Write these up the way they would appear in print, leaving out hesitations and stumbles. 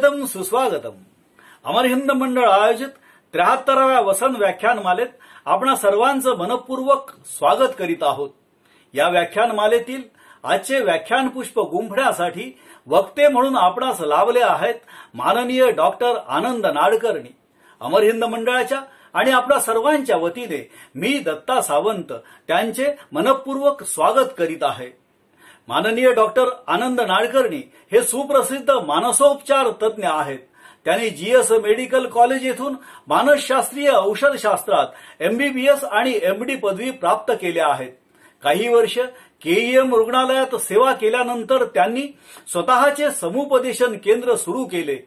स्वागतम सुस्वागतम. अमर हिंद मंडळ आयोजित 73व्या वसंत व्याख्यानमालेत आपणा सर्वांचं मनपूर्वक स्वागत करीत आहोत. या व्याख्यानमालेतील आजचे व्याख्यान पुष्प गुंफण्यासाठी वक्ते म्हणून आपणास लाभले आहेत माननीय डॉक्टर आनंद नाडकर्णी. अमर हिंद मंडळाच्या आणि आपल्या सर्वांच्या वतीने मी दत्ता सावंत त्यांचे मनपूर्वक स्वागत करीत आहे. माननीय डॉक्टर आनंद नाडकर्णी हे सुप्रसिद्ध मानसोपचार तज्ज्ञ आहेत. त्यांनी जीएस मेडिकल कॉलेज येथून मानसशास्त्रीय औषधशास्त्रात एमबीबीएस आणि एमडी पदवी प्राप्त केल्या आहेत. काही वर्ष केईएम रुग्णालयात सेवा केल्यानंतर त्यांनी स्वतःचे समुपदेशन केंद्र सुरू केले.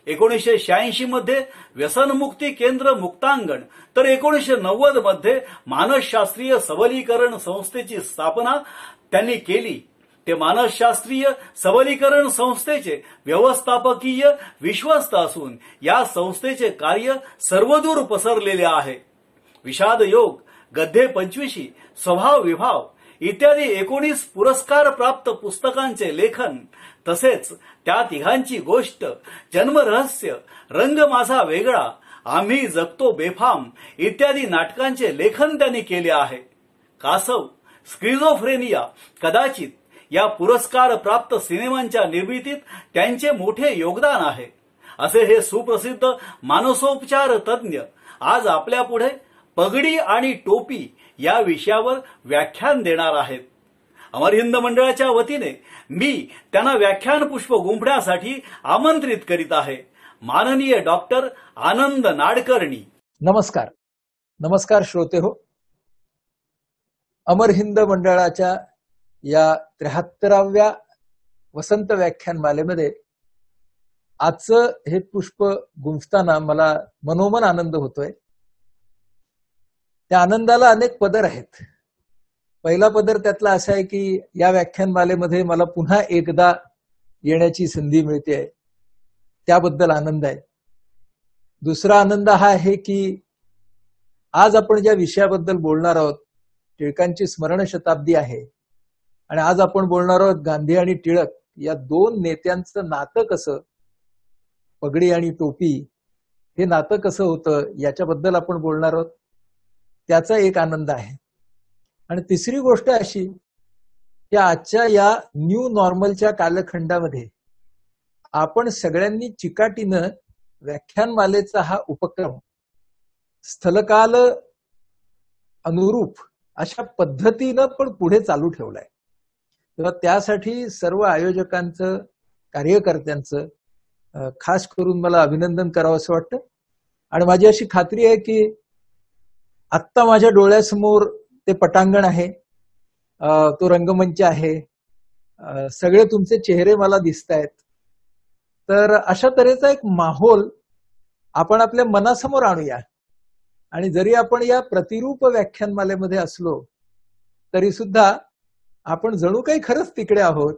1986 मध्ये व्यसनमुक्ती केंद्र मुक्तांगण तर 1990 मध्ये मानसशास्त्रीय सबलीकरण संस्थेची स्थापना त्यांनी केली. ते मानसशास्त्रीय सबलीकरण संस्थेचे व्यवस्थापकीय विश्वस्त असून या संस्थेचे कार्य सर्वदूर पसरलेले आहे. विषाद योग, गद्ये 25, स्वभाव विभाव इत्यादी 19 पुरस्कार प्राप्त पुस्तकांचे लेखन तसेच त्या तिघांची गोष्ट, जन्मरहस्य, रंग माझा वेगळा, आम्ही जगतो बेफाम इत्यादी नाटकांचे लेखन त्यांनी केले आहे. कासव, स्क्रिझोफ्रेनिया, कदाचित या पुरस्कार प्राप्त सिनेमांच्या निर्मितीत त्यांचे मोठे योगदान आहे. असे हे सुप्रसिद्ध मानसोपचार तज्ज्ञ आज आपल्या पुढे पगडी आणि टोपी या विषयावर व्याख्यान देणार आहेत. अमर हिंद मंडळाच्या वतीने मी त्यांना व्याख्यान पुष्प गुंफण्यासाठी आमंत्रित करीत आहे. माननीय डॉक्टर आनंद नाडकर्णी. नमस्कार. नमस्कार श्रोते हो. अमर हिंद मंडळाच्या या 73व्या वसंत व्याख्यानमालेमध्ये आजचं हे पुष्प गुंफताना मला मनोमन आनंद होतोय. त्या आनंदाला अनेक पदर आहेत. पहिला पदर त्यातला असा आहे की या व्याख्यानमालेमध्ये मला पुन्हा एकदा येण्याची संधी मिळते, त्याबद्दल आनंद आहे. दुसरा आनंद हा आहे की आज आपण ज्या विषयाबद्दल बोलणार आहोत, टिळकांची स्मरण शताब्दी आहे आणि आज आपण बोलणार आहोत गांधी आणि टिळक या दोन नेत्यांचं नातं कसं, पगडी आणि टोपी हे नातं कसं होतं याच्याबद्दल आपण बोलणार आहोत, त्याचा एक आनंद आहे. आणि तिसरी गोष्ट अशी की आजच्या या न्यू नॉर्मलच्या कालखंडामध्ये आपण सगळ्यांनी चिकाटीनं व्याख्यानमालेचा हा उपक्रम स्थलकाल अनुरूप अशा पद्धतीनं पण पुढे चालू ठेवलाय. तेव्हा त्यासाठी सर्व आयोजकांचं, कार्यकर्त्यांचं खास करून मला अभिनंदन करावं असं वाटतं. आणि माझी अशी खात्री आहे की आत्ता माझ्या डोळ्यासमोर ते पटांगण आहे, तो रंगमंच आहे, सगळे तुमचे चेहरे मला दिसत आहेत. तर अशा तऱ्हेचा एक माहोल आपण आपल्या मनासमोर आणूया. आणि जरी आपण या प्रतिरूप व्याख्यानमालेमध्ये असलो तरी सुद्धा आपण जणू काही खरंच तिकडे आहोत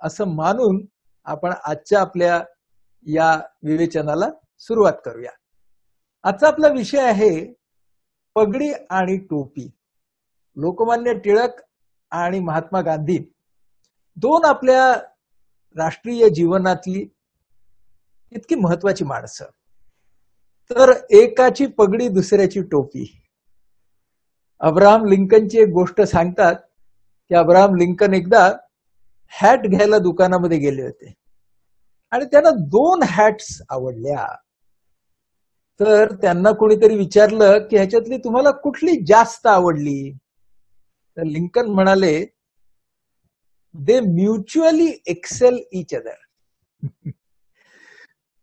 असं मानून आपण आजच्या आपल्या या विवेचनाला सुरुवात करूया. आजचा आपला विषय आहे पगडी आणि टोपी. लोकमान्य टिळक आणि महात्मा गांधी दोन आपल्या राष्ट्रीय जीवनातली इतकी महत्वाची माणसं. तर एकाची पगडी दुसऱ्याची टोपी. अब्राहम लिंकनची एक गोष्ट सांगतात की अब्राहम लिंकन एकदा हॅट घ्यायला दुकानामध्ये गेले होते आणि त्यांना 2 हॅट्स आवडल्या. तर त्यांना कोणीतरी विचारलं की ह्याच्यातली तुम्हाला कुठली जास्त आवडली. तर लिंकन म्हणाले, they mutually excel each other.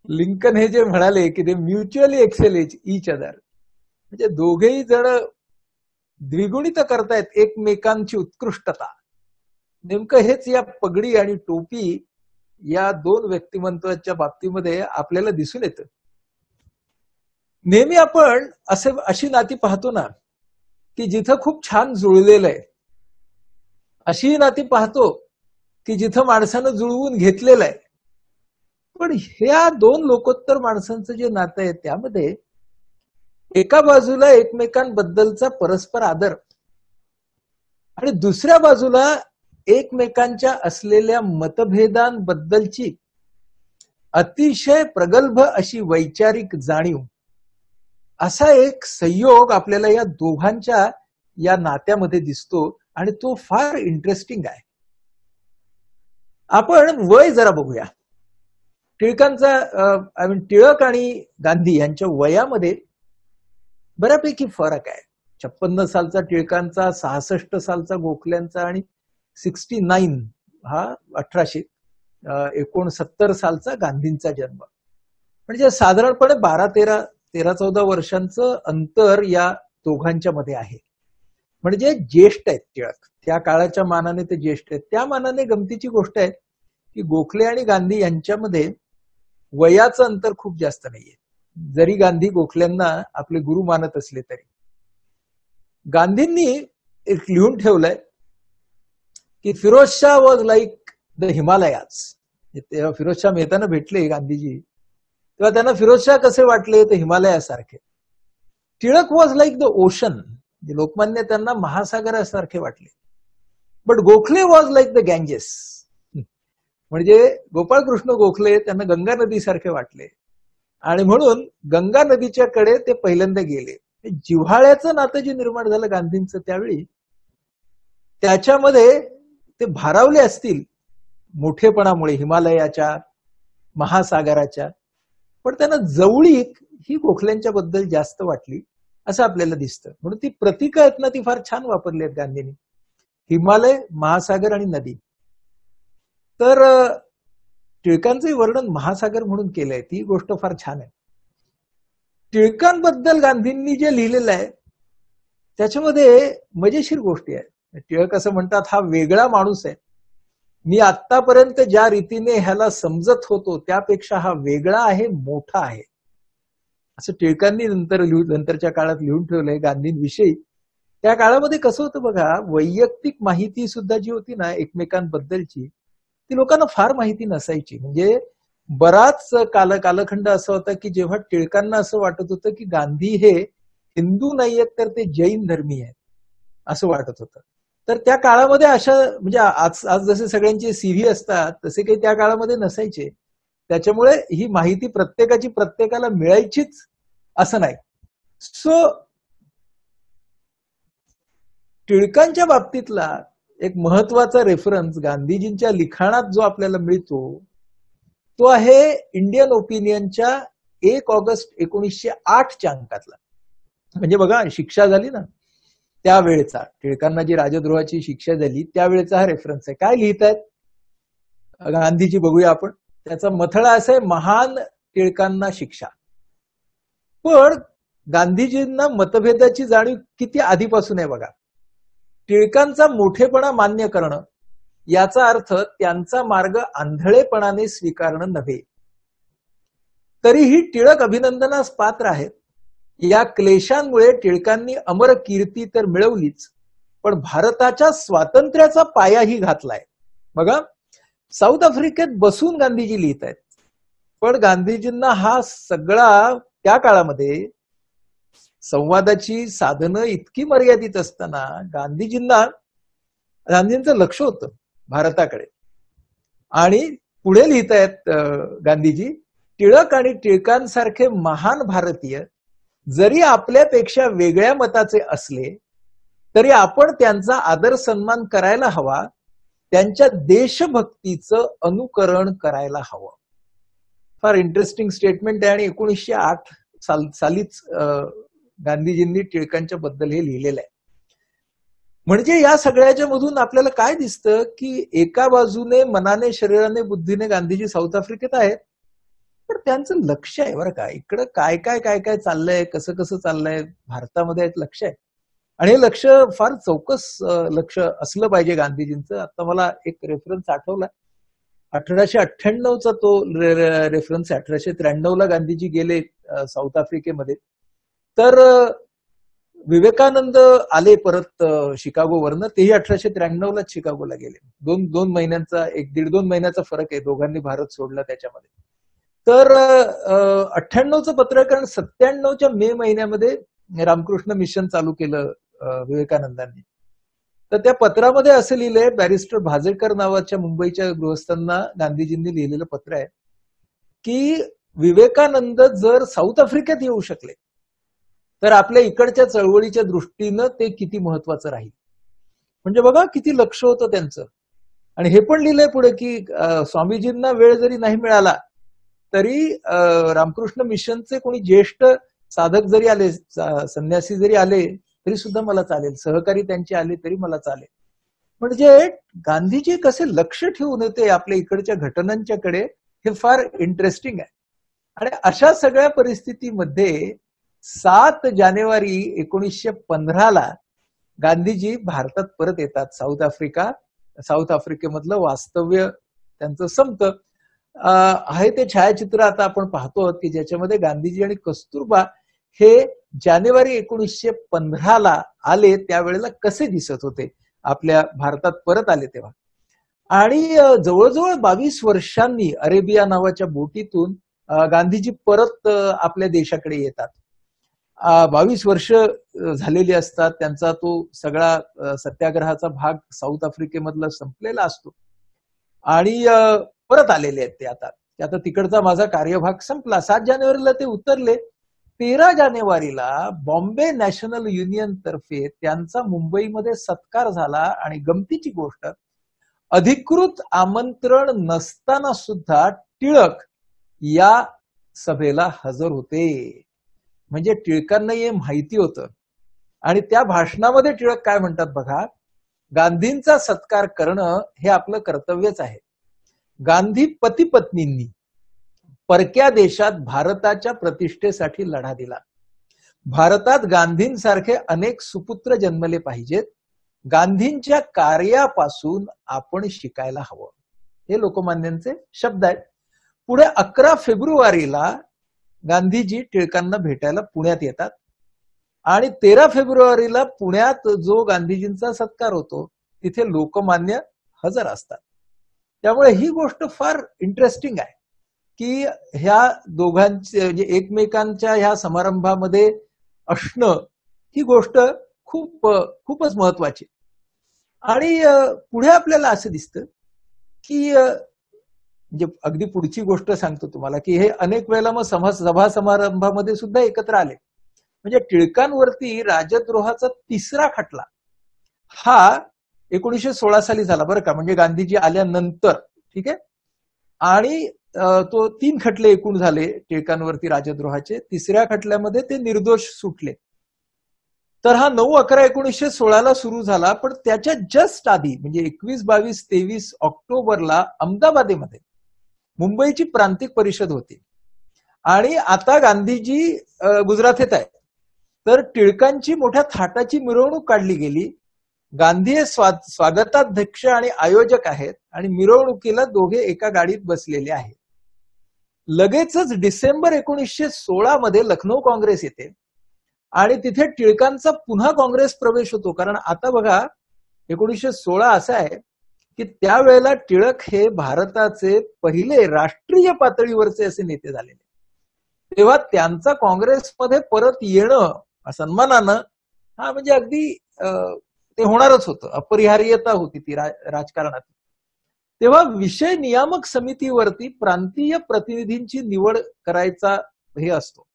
Lincoln हे जे म्हणाले की they mutually excel each other म्हणजे दोघेही जण द्विगुणित करतायत एकमेकांची उत्कृष्टता. नेमकं हेच या पगडी आणि टोपी या दोन व्यक्तिमत्वाच्या बाबतीमध्ये आपल्याला दिसून येतं. नेहमी आपण अशी नाती पाहतो ना की जिथं खूप छान जुळलेलं आहे, अशी नाती पाहतो की जिथं माणसानं जुळवून घेतलेलं आहे. पण ह्या दोन लोकोत्तर माणसांचं जे नातं आहे त्यामध्ये एका बाजूला एकमेकांबद्दलचा परस्पर आदर आणि दुसऱ्या बाजूला एकमेकांच्या असलेल्या मतभेदांबद्दलची अतिशय प्रगल्भ अशी वैचारिक जाणीव, असा एक संयोग आपल्याला या दोघांच्या या नात्यामध्ये दिसतो आणि तो फार इंटरेस्टिंग आहे. आपण वय जरा बघूया. टिळकांचा टिळक आणि गांधी यांच्या वयामध्ये बऱ्यापैकी फरक आहे. 56 सालचा टिळकांचा, 66 सालचा गोखल्यांचा आणि 69 हा 1869 सालचा गांधींचा जन्म. म्हणजे साधारणपणे 13-14 वर्षांचं अंतर या दोघांच्या मध्ये आहे. म्हणजे ज्येष्ठ आहेत टिळक, त्या काळाच्या मानाने ते ज्येष्ठ आहेत. त्या मानाने गमतीची गोष्ट आहे की गोखले आणि गांधी यांच्यामध्ये वयाचं अंतर खूप जास्त नाहीये. जरी गांधी गोखल्यांना आपले गुरु मानत असले तरी. गांधींनी एक लिहून ठेवलंय की Pherozeshah was like the Himalayas. तेव्हा फिरोजशाह मेहताना भेटले गांधीजी, तेव्हा त्यांना फिरोजशाह कसे वाटले तर हिमालयासारखे. Tilak was like the ocean, Lokmanya त्यांना महासागरासारखे वाटले. But Gokhale was like the Ganges, म्हणजे गोपाळकृष्ण गोखले त्यांना गंगा नदीसारखे वाटले आणि म्हणून गंगा नदीच्या कडे ते पहिल्यांदा गेले. जिव्हाळ्याचं नातं जे निर्माण झालं गांधींचं त्यावेळी, त्याच्यामध्ये ते भारावले असतील मोठेपणामुळे हिमालयाच्या, महासागराच्या, पण त्यांना जवळीक ही गोखल्यांच्या बद्दल जास्त वाटली असं आपल्याला दिसतं. म्हणून ती प्रतीकं आहेत ना, ती फार छान वापरली आहेत गांधींनी. हिमालय, महासागर आणि नदी. तर टिळकांचंही वर्णन महासागर म्हणून केलंय, ती गोष्ट फार छान आहे. टिळकांबद्दल गांधींनी जे लिहिलेलं आहे त्याच्यामध्ये मजेशीर गोष्टी आहेत. टिळक असं म्हणतात, हा वेगळा माणूस आहे. मी आतापर्यंत ज्या रीतीने ह्याला समजत होतो त्यापेक्षा हा वेगळा आहे, मोठा आहे, असं टिळकांनी नंतरच्या काळात लिहून ठेवलंय गांधींविषयी. त्या काळामध्ये कसं होतं बघा, वैयक्तिक माहिती सुद्धा जी होती ना एकमेकांबद्दलची, ती लोकांना फार माहिती नसायची. म्हणजे बराच कालखंड असा होता की जेव्हा टिळकांना असं वाटत होतं की गांधी हे हिंदू नाही आहेत तर ते जैन धर्मी आहेत असं वाटत होतं. तर त्या काळामध्ये अशा, म्हणजे आज जसे सगळ्यांचे सीव्ही असतात तसे काही त्या काळामध्ये नसायचे. त्याच्यामुळे ही माहिती प्रत्येकाची प्रत्येकाला मिळायचीच असं नाही. सो टिळकांच्या बाबतीतला एक महत्वाचा रेफरन्स गांधीजींच्या लिखाणात जो आपल्याला मिळतो तो आहे इंडियन ओपिनियनच्या 1 ऑगस्ट 1908च्या अंकातला. म्हणजे बघा, शिक्षा झाली ना त्यावेळेचा, टिळकांना जी राजद्रोहाची शिक्षा झाली त्यावेळेचा हा रेफरन्स आहे. काय लिहितायत गांधीजी बघूया आपण. त्याचा मथळा असा आहे, महान टिळकांना शिक्षा. पण गांधीजींना मतभेदाची जाणीव किती आधीपासून आहे बघा. टिळकांचा मोठेपणा मान्य करणं याचा अर्थ त्यांचा मार्ग आंधळेपणाने स्वीकारणं नव्हे. तरीही टिळक अभिनंदनास पात्र आहेत. या क्लेशांमुळे टिळकांनी अमर कीर्ती तर मिळवलीच, पण भारताच्या स्वातंत्र्याचा पायाही घातलाय. बघा, साऊथ आफ्रिकेत बसून गांधीजी लिहित आहेत. पण गांधीजींना हा सगळा त्या काळामध्ये संवादाची साधनं इतकी मर्यादित असताना गांधींचं लक्ष होतं भारताकडे. आणि पुढे लिहित आहेत गांधीजी, टिळक आणि टिळकांसारखे महान भारतीय जरी आपल्यापेक्षा वेगळ्या मताचे असले तरी आपण त्यांचा आदर सन्मान करायला हवा, त्यांच्या देशभक्तीचं अनुकरण करायला हवं. फार इंटरेस्टिंग स्टेटमेंट आहे आणि 1908 सालीच गांधीजींनी टिळकांच्या बद्दल हे लिहिलेलं आहे. म्हणजे या सगळ्याच्या मधून आपल्याला काय दिसतं की एका बाजूने मनाने, शरीराने, बुद्धीने गांधीजी साऊथ आफ्रिकेत आहेत, तर त्यांचं लक्ष आहे बरं का, इकडं काय काय काय काय चाललंय, कसं कसं चाललंय भारतामध्ये एक लक्ष आहे. आणि हे लक्ष फार चौकस लक्ष असलं पाहिजे गांधीजींचं. आता मला एक रेफरन्स आठवला, 1898चा तो रेफरन्स आहे. 1893ला गांधीजी गेले साऊथ आफ्रिकेमध्ये. तर विवेकानंद आले परत शिकागोवरनं, तेही 1893लाच शिकागोला गेले. दोन महिन्यांचा, 1-1.5-2 महिन्याचा फरक आहे, दोघांनी भारत सोडला त्याच्यामध्ये. तर 98चं पत्र, कारण 97च्या मे महिन्यामध्ये रामकृष्ण मिशन चालू केलं विवेकानंदांनी. तर त्या पत्रामध्ये असं लिहिलंय, बॅरिस्टर भाजेकर नावाच्या मुंबईच्या गृहस्थांना गांधीजींनी लिहिलेलं पत्र आहे की विवेकानंद जर साऊथ आफ्रिकेत येऊ शकले तर आपल्या इकडच्या चळवळीच्या दृष्टीनं ते किती महत्वाचं राहील. म्हणजे बघा किती लक्ष होतं त्यांचं. आणि हे पण लिहिलंय पुढे की स्वामीजींना वेळ जरी नाही मिळाला तरी रामकृष्ण मिशनचे कोणी ज्येष्ठ साधक जरी आले, संन्यासी जरी आले तरी सुद्धा मला चालेल, सहकारी त्यांचे आले तरी मला चालेल. म्हणजे गांधीजी कसे लक्ष ठेवून येते आपल्या इकडच्या घटनांच्याकडे हे फार इंटरेस्टिंग आहे. आणि अशा सगळ्या परिस्थितीमध्ये 7 जानेवारी 1915 गांधीजी भारतात परत येतात. साऊथ आफ्रिकेमधलं वास्तव्य त्यांचं संपतं. आहे ते छायाचित्र आता आपण पाहतो की ज्याच्यामध्ये गांधीजी आणि कस्तुरबा हे जानेवारी 1915 आले त्यावेळेला कसे दिसत होते आपल्या भारतात परत आले तेव्हा. आणि जवळजवळ 22 वर्षांनी अरेबिया नावाच्या बोटीतून गांधीजी परत आपल्या देशाकडे येतात. 22 वर्ष झालेली असतात. त्यांचा तो सगळा सत्याग्रहाचा भाग साऊथ आफ्रिकेमधला संपलेला असतो आणि परत आलेले आहेत ते. आता तिकडचा माझा कार्यभाग संपला. 7 जानेवारीला ते उतरले. 13 जानेवारीला बॉम्बे नॅशनल युनियन तर्फे त्यांचा मुंबईमध्ये सत्कार झाला. आणि गमतीची गोष्ट, अधिकृत आमंत्रण नसताना सुद्धा टिळक या सभेला हजर होते. म्हणजे टिळकांना हे माहिती होतं. आणि त्या भाषणामध्ये टिळक काय म्हणतात बघा, गांधींचा सत्कार करणं हे आपलं कर्तव्यच आहे. गांधी पती पत्नींनी परक्या देशात भारताच्या प्रतिष्ठेसाठी लढा दिला. भारतात गांधींसारखे अनेक सुपुत्र जन्मले पाहिजेत. गांधींच्या कार्यापासून आपण शिकायला हवं. हे लोकमान्यांचे शब्द आहेत. पुढे 11 फेब्रुवारीला गांधीजी टिळकांना भेटायला पुण्यात येतात. आणि 13 फेब्रुवारीला पुण्यात जो गांधीजींचा सत्कार होतो तिथे लोकमान्य हजर असतात. त्यामुळे ही गोष्ट फार इंटरेस्टिंग आहे की ह्या दोघांचे म्हणजे एकमेकांच्या ह्या समारंभामध्ये असणं ही गोष्ट खूपच महत्वाची. आणि पुढे आपल्याला असं दिसतं की म्हणजे अगदी पुढची गोष्ट सांगतो तुम्हाला की हे अनेक वेळेला मग सभा समारंभामध्ये सुद्धा एकत्र आले. म्हणजे टिळकांवरती राजद्रोहाचा 3रा खटला हा 1916 साली झाला बरं का. म्हणजे गांधीजी आल्यानंतर, ठीक आहे. आणि तो 3 खटले एकूण झाले टिळकांवरती राजद्रोहाचे. 3ऱ्या खटल्यामध्ये ते निर्दोष सुटले. तर हा 9/11/1916 सुरू झाला. पण त्याच्या जस्ट आधी म्हणजे 21, 22, 23 ऑक्टोबरला अहमदाबादेमध्ये मुंबईची प्रांतिक परिषद होती. आणि आता गांधीजी गुजरातेत आहे. तर टिळकांची मोठ्या थाटाची मिरवणूक काढली गेली. गांधी हे स्वागताध्यक्ष आणि आयोजक आहेत आणि मिरवणुकीला दोघे एका गाडीत बसलेले आहेत. लगेचच डिसेंबर 1916 मध्ये लखनौ काँग्रेस येते आणि तिथे टिळकांचा पुन्हा काँग्रेस प्रवेश होतो. कारण आता बघा 1916 असं आहे की त्यावेळेला टिळक हे भारताचे पहिले राष्ट्रीय पातळीवरचे असे नेते झालेले. तेव्हा त्यांचा काँग्रेसमध्ये परत येणं सन्मानानं हा म्हणजे अगदी ते होणारच होतं. अपरिहार्यता होती ती राजकारणात. तेव्हा विषय नियामक समितीवरती प्रांतीय प्रतिनिधींची निवड करायचा हे असतो.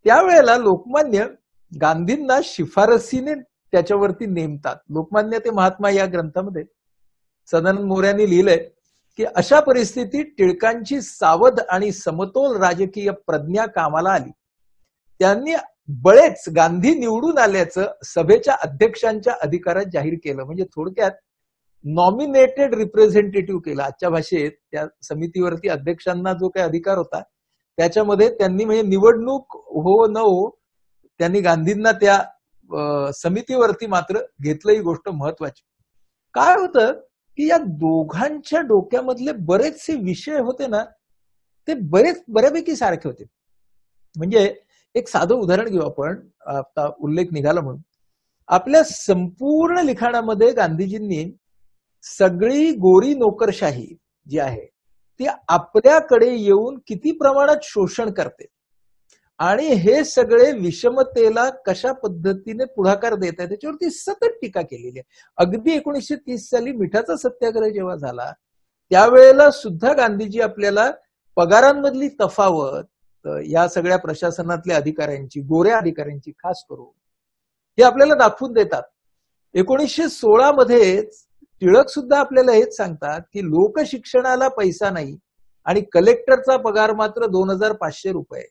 त्यावेळेला लोकमान्य गांधींना शिफारसीने त्याच्यावरती नेमतात. लोकमान्य ते महात्मा या ग्रंथामध्ये सदानंद मोऱ्यांनी लिहिलंय की अशा परिस्थितीत टिळकांची सावध आणि समतोल राजकीय प्रज्ञा कामाला आली. त्यांनी बळेच गांधी निवडून आल्याचं सभेच्या अध्यक्षांच्या अधिकारात जाहीर केलं. म्हणजे थोडक्यात नॉमिनेटेड रिप्रेझेंटेटिव्ह केलं. आजच्या भाषेत त्या समितीवरती अध्यक्षांना जो काही अधिकार होता त्याच्यामध्ये त्यांनी म्हणजे निवडणूक हो न हो त्यांनी गांधींना त्या समितीवरती मात्र घेतलं. ही गोष्ट महत्वाची. काय होतं की या दोघांच्या डोक्यामधले बरेचसे विषय होते ना ते बऱ्यापैकी सारखे होते. म्हणजे एक साधं उदाहरण घेऊ आपण, आता उल्लेख निघाला म्हणून. आपल्या संपूर्ण लिखाणामध्ये गांधीजींनी सगळी गोरी नोकरशाही जी आहे ती आपल्याकडे येऊन किती प्रमाणात शोषण करते आणि हे सगळे विषमतेला कशा पद्धतीने पुढाकार देत आहे त्याच्यावरती सतत टीका केलेली आहे. अगदी 1930 साली मिठाचा सत्याग्रह जेव्हा झाला त्यावेळेला सुद्धा गांधीजी आपल्याला पगारांमधली तफावत या सगळ्या प्रशासनातल्या अधिकाऱ्यांची, गोऱ्या अधिकाऱ्यांची खास करून, हे आपल्याला दाखवून देतात. 1916 मध्येच टिळक सुद्धा आपल्याला हेच सांगतात की लोकशिक्षणाला पैसा नाही आणि कलेक्टरचा पगार मात्र 2500 रुपये.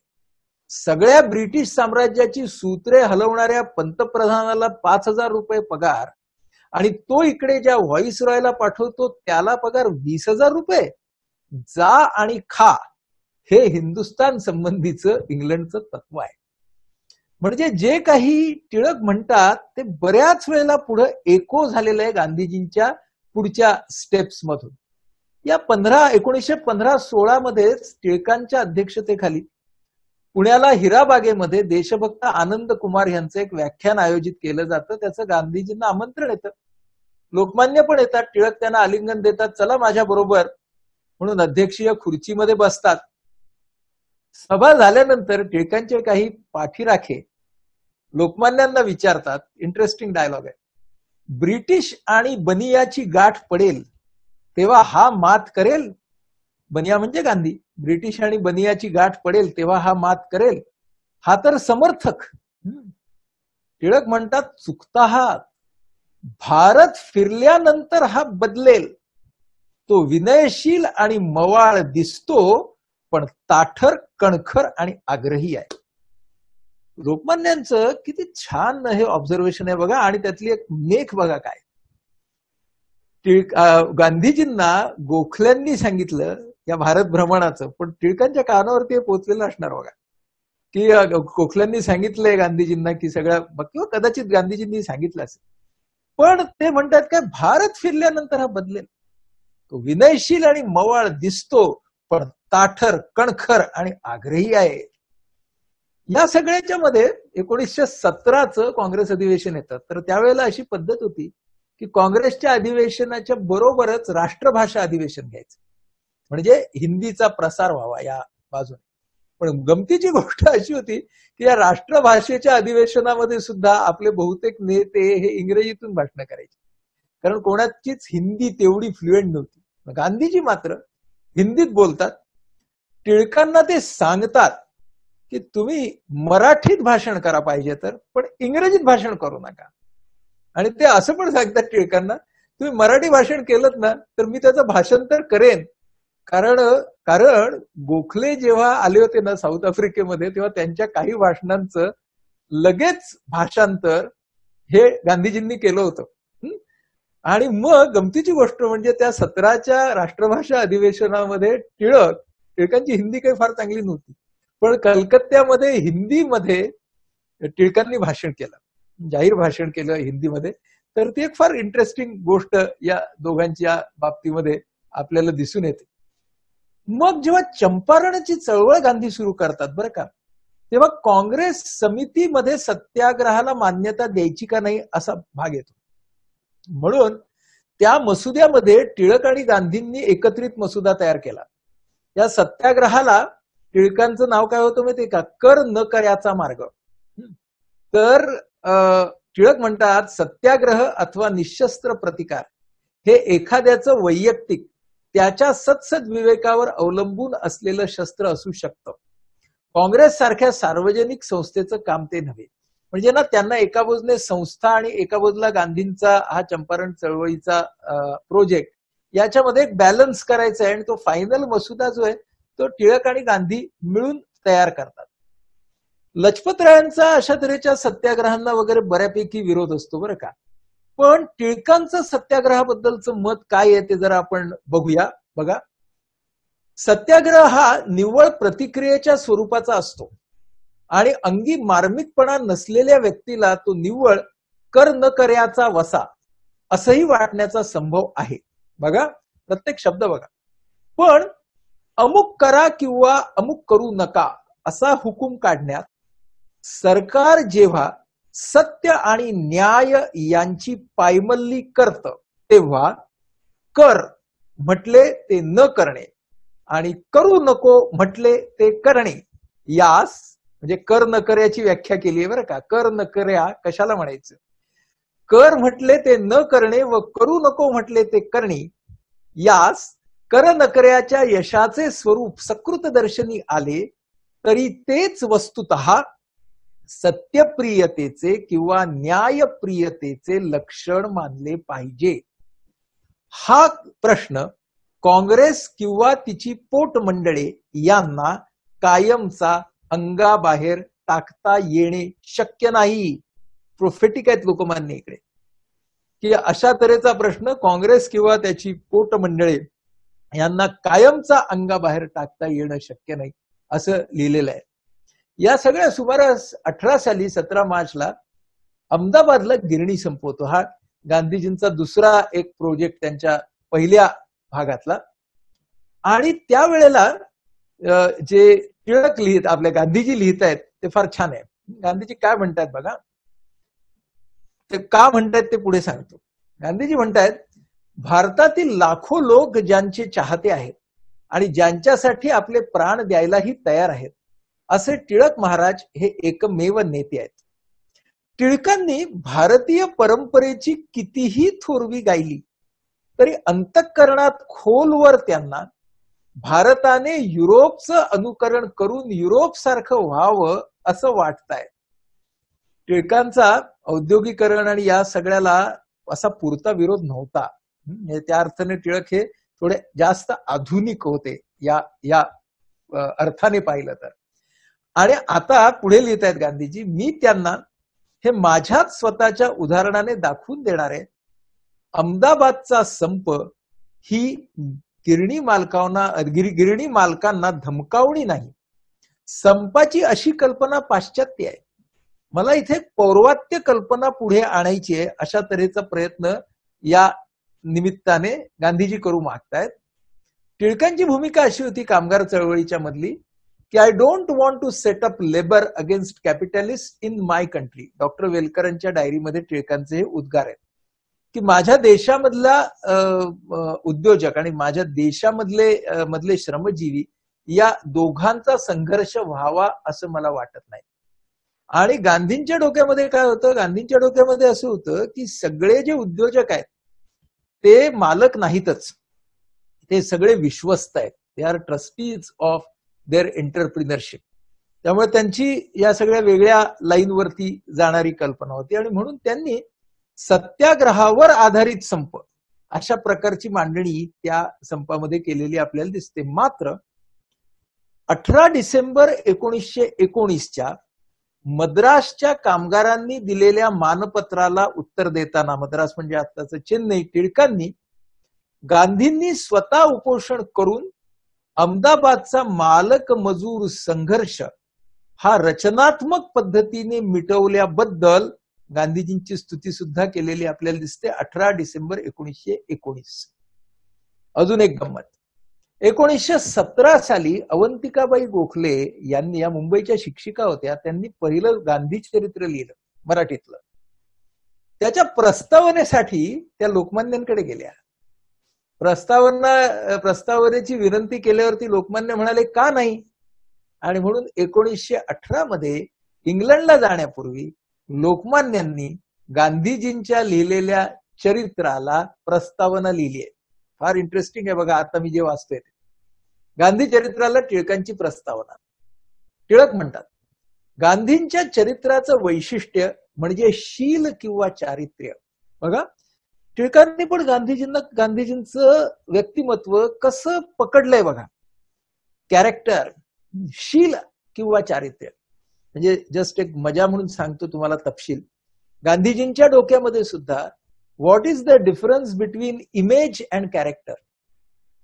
सगळ्या ब्रिटिश साम्राज्याची सूत्रे हलवणाऱ्या पंतप्रधानाला 5000 रुपये पगार आणि तो इकडे ज्या व्हॉइसरॉयला पाठवतो त्याला पगार 20,000 रुपये. जा आणि खा, हे हिंदुस्थान संबंधीचं इंग्लंडचं तत्व आहे. म्हणजे जे काही टिळक म्हणतात ते बऱ्याच वेळेला पुढे एको झालेलं आहे गांधीजींच्या पुढच्या स्टेप्स मधून. या 1915-16 मध्येच टिळकांच्या अध्यक्षतेखाली पुण्याला हिराबागेमध्ये देशभक्त आनंद कुमार यांचं एक व्याख्यान आयोजित केलं जातं. त्याचं गांधीजींना आमंत्रण येतं, लोकमान्य पण येतात. टिळक त्यांना आलिंगन देतात, चला माझ्या बरोबर म्हणून अध्यक्षीय खुर्चीमध्ये बसतात. सभा झाल्यानंतर टिळकांचे काही पाठीराखे लोकमान्यांना विचारतात, इंटरेस्टिंग डायलॉग आहे, ब्रिटिश आणि बनियाची गाठ पडेल तेव्हा हा मात करेल. बनिया म्हणजे गांधी. ब्रिटिश आणि बनियाची गाठ पडेल तेव्हा हा मात करेल, हा तर समर्थक. टिळक म्हणतात, चुकता आहात. भारत फिरल्यानंतर हा बदलेल. तो विनयशील आणि मवाळ दिसतो पण ताठर, कणखर आणि आग्रही आहे. लोकमान्यांचं किती छान हे ऑब्झर्वेशन आहे बघा. आणि त्यातली एक मेख बघा काय. गांधीजींना गोखल्यांनी सांगितलं या भारत भ्रमणाचं, पण टिळकांच्या कानावरती हे पोहोचलेलं असणार बघा, की गोखल्यांनी सांगितलंय गांधीजींना की सगळ्या, किंवा कदाचित गांधीजींनी सांगितलं असेल, पण ते म्हणतात काय, भारत फिरल्यानंतर हा बदलेल. तो विनयशील आणि मवाळ दिसतो पण ताठर, कणखर आणि आग्रही आहे. या सगळ्याच्या मध्ये 1917चं काँग्रेस अधिवेशन येतं. तर त्यावेळेला अशी पद्धत होती की काँग्रेसच्या अधिवेशनाच्या बरोबरच राष्ट्रभाषा अधिवेशन घ्यायचं, म्हणजे हिंदीचा प्रसार व्हावा या बाजूने. पण गमतीची गोष्ट अशी होती की या राष्ट्रभाषेच्या अधिवेशनामध्ये सुद्धा आपले बहुतेक नेते हे इंग्रजीतून भाषण करायचे, कारण कोणाचीच हिंदी तेवढी फ्लुएंट नव्हती. गांधीजी मात्र हिंदीत बोलतात. टिळकांना ते सांगतात की तुम्ही मराठीत भाषण करा पाहिजे तर, पण इंग्रजीत भाषण करू नका. आणि ते असं पण सांगतात टिळकांना, तुम्ही मराठी भाषण केलं ना तर मी त्याचं भाषांतर करेन. कारण गोखले जेव्हा आले होते ना साऊथ आफ्रिकेमध्ये, तेव्हा त्यांच्या काही भाषणांचं लगेच भाषांतर हे गांधीजींनी केलं होतं. आणि मग गमतीची गोष्ट म्हणजे त्या 17च्या राष्ट्रभाषा अधिवेशनामध्ये टिळकांची हिंदी काही फार चांगली नव्हती, पण कलकत्त्यामध्ये हिंदीमध्ये टिळकांनी भाषण केलं, जाहीर भाषण केलं हिंदीमध्ये. तर ती एक फार इंटरेस्टिंग गोष्ट या दोघांच्या बाबतीमध्ये आपल्याला दिसून येते. मग जेव्हा चंपारणची चळवळ गांधी सुरू करतात बरं का, तेव्हा काँग्रेस समितीमध्ये सत्याग्रहाला मान्यता द्यायची का नाही असा भाग येतो. म्हणून त्या मसुद्यामध्ये टिळक आणि गांधींनी एकत्रित मसुदा तयार केला. या सत्याग्रहाला टिळकांचं नाव काय होतं माहितीये का, कर न कर्याचा मार्ग. तर टिळक म्हणतात, सत्याग्रह अथवा निशस्त्र प्रतिकार हे एखाद्याचं वैयक्तिक, त्याच्या सत्सद विवेकावर अवलंबून असलेलं शस्त्र असू शकतं. काँग्रेस सारख्या सार्वजनिक संस्थेचं काम ते नव्हे. म्हणजे ना, त्यांना एका बाजूने संस्था आणि एका बाजूला गांधींचा हा चंपारण चळवळीचा प्रोजेक्ट, याच्यामध्ये एक बॅलन्स करायचा आहे. आणि तो फायनल मसुदा जो आहे तो टिळक आणि गांधी मिळून तयार करतात. लजपतरायांचा अशा तऱ्हेच्या सत्याग्रहांना वगैरे बऱ्यापैकी विरोध असतो बरं का, पण टिळकांचं सत्याग्रहाबद्दलचं मत काय आहे ते जरा आपण बघूया. बघा, सत्याग्रह हा निव्वळ प्रतिक्रियेच्या स्वरूपाचा असतो आणि अंगी मार्मिकपणा नसलेल्या व्यक्तीला तो निव्वळ कर न कर्याचा वसा असंही वाटण्याचा संभव आहे. बघा, प्रत्येक शब्द बघा. पण अमुक करा किंवा अमुक करू नका असा हुकूम काढण्यात सरकार जेव्हा सत्य आणि न्याय यांची पायमल्ली करतं, तेव्हा कर म्हटले ते न करणे आणि करू नको म्हटले ते करणे, यास, म्हणजे कर न कर्याची व्याख्या केली आहे बरं का. कर न कर्या कशाला म्हणायचं, कर म्हटले ते न करणे व करू नको म्हटले ते करणे, यास करनकऱ्याच्या यशाचे स्वरूप सकृतदर्शनी आले तरी तेच वस्तुतः सत्यप्रियतेचे किंवा न्यायप्रियतेचे लक्षण मानले पाहिजे. हा प्रश्न काँग्रेस किंवा तिची पोटमंडळे यांना कायमचा अंगाबाहेर टाकता येणे शक्य नाही. प्रोफेटिक आहेत लोकमान्य इकडे की अशा तऱ्हेचा प्रश्न काँग्रेस किंवा त्याची पोटमंडळे यांना कायमचा अंगाबाहेर टाकता येणं शक्य नाही असं लिहिलेलं आहे. या सगळ्या सुमारास 18 साली 17 मार्चला अहमदाबादला गिरणी संपवतो. हा गांधीजींचा दुसरा एक प्रोजेक्ट त्यांच्या पहिल्या भागातला. आणि त्यावेळेला जे टिळक लिहित आपल्या गांधीजी लिहित आहेत ते फार छान आहे. गांधीजी काय म्हणतात बघा, ते का म्हणतायत ते पुढे सांगतो. गांधीजी म्हणतायत, भारतातील लाखो लोक ज्यांचे चाहते आहेत आणि ज्यांच्यासाठी आपले प्राण द्यायलाही तयार आहेत असे टिळक महाराज हे एकमेव नेते आहेत. टिळकांनी भारतीय परंपरेची कितीही थोरवी गायली तरी अंतःकरणात खोलवर त्यांना भारताने युरोपचं अनुकरण करून युरोप सारखं व्हावं असं वाटतंय. टिळकांचा औद्योगिकरण आणि या सगळ्याला असा पुरता विरोध नव्हता. त्या अर्थाने टिळक हे थोडे जास्त आधुनिक होते या अर्थाने पाहिलं तर. आणि आता पुढे लिहित आहेत गांधीजी, मी त्यांना हे माझ्याच स्वतःच्या उदाहरणाने दाखवून देणार आहे. अहमदाबादचा संप ही गिरणी मालकांना धमकावणी नाही. संपाची अशी कल्पना पाश्चात्य आहे. मला इथे पौर्वात्य कल्पना पुढे आणायची आहे अशा तऱ्हेचा प्रयत्न या निमित्ताने गांधीजी करू मागतायत. टिळकांची भूमिका अशी होती कामगार चळवळीच्या मधली की I don't want to set up labour against capitalist in my country. Doctor वेलकरांच्या डायरीमध्ये टिळकांचे हे उद्गार आहेत की माझ्या देशामधला उद्योजक आणि माझ्या देशामधले श्रमजीवी या दोघांचा संघर्ष व्हावा असं मला वाटत नाही. आणि गांधींच्या डोक्यामध्ये काय होतं, गांधींच्या डोक्यामध्ये असं होतं की सगळे जे उद्योजक आहेत ते मालक नाहीतच, ते सगळे विश्वस्त आहेत. They are trustees of their entrepreneurship. त्यामुळे त्यांची या सगळ्या वेगळ्या लाईनवरती जाणारी कल्पना होती आणि म्हणून त्यांनी सत्याग्रहावर आधारित संप अशा प्रकारची मांडणी त्या संपामध्ये केलेली आपल्याला दिसते. मात्र 18 डिसेंबर 1919च्या मद्रासच्या कामगारांनी दिलेल्या मानपत्राला उत्तर देताना, मद्रास म्हणजे आताचं चेन्नई, टिळकांनी गांधींनी स्वतः उपोषण करून अहमदाबादचा मालक मजूर संघर्ष हा रचनात्मक पद्धतीने मिटवल्याबद्दल गांधीजींची स्तुती सुद्धा केलेली आपल्याला दिसते 18 डिसेंबर 1919. अजून एक गंमत, 1917 साली अवंतिकाबाई गोखले यांनी, या मुंबईच्या शिक्षिका होत्या, त्यांनी पहिलं गांधी चरित्र लिहिलं मराठीतलं. त्याच्या प्रस्तावनेसाठी त्या लोकमान्यांकडे गेल्या. प्रस्तावनेची विनंती केल्यावरती लोकमान्य म्हणाले का नाही, आणि म्हणून 1918 मध्ये इंग्लंडला जाण्यापूर्वी लोकमान्यांनी गांधीजींच्या लिहिलेल्या चरित्राला प्रस्तावना लिहिली आहे. फार इंटरेस्टिंग आहे बघा, आता मी जे वाचतोय ते गांधी चरित्राला टिळकांची प्रस्तावना. टिळक म्हणतात, गांधींच्या चरित्राचं वैशिष्ट्य म्हणजे शील किंवा चारित्र्य. बघा, टिळकांनी पण गांधीजींचं व्यक्तिमत्व कसं पकडलंय बघा. कॅरेक्टर, शील किंवा चारित्र्य. म्हणजे जस्ट एक मजा म्हणून सांगतो तुम्हाला तपशील. गांधीजींच्या डोक्यामध्ये सुद्धा what is the difference between image and character,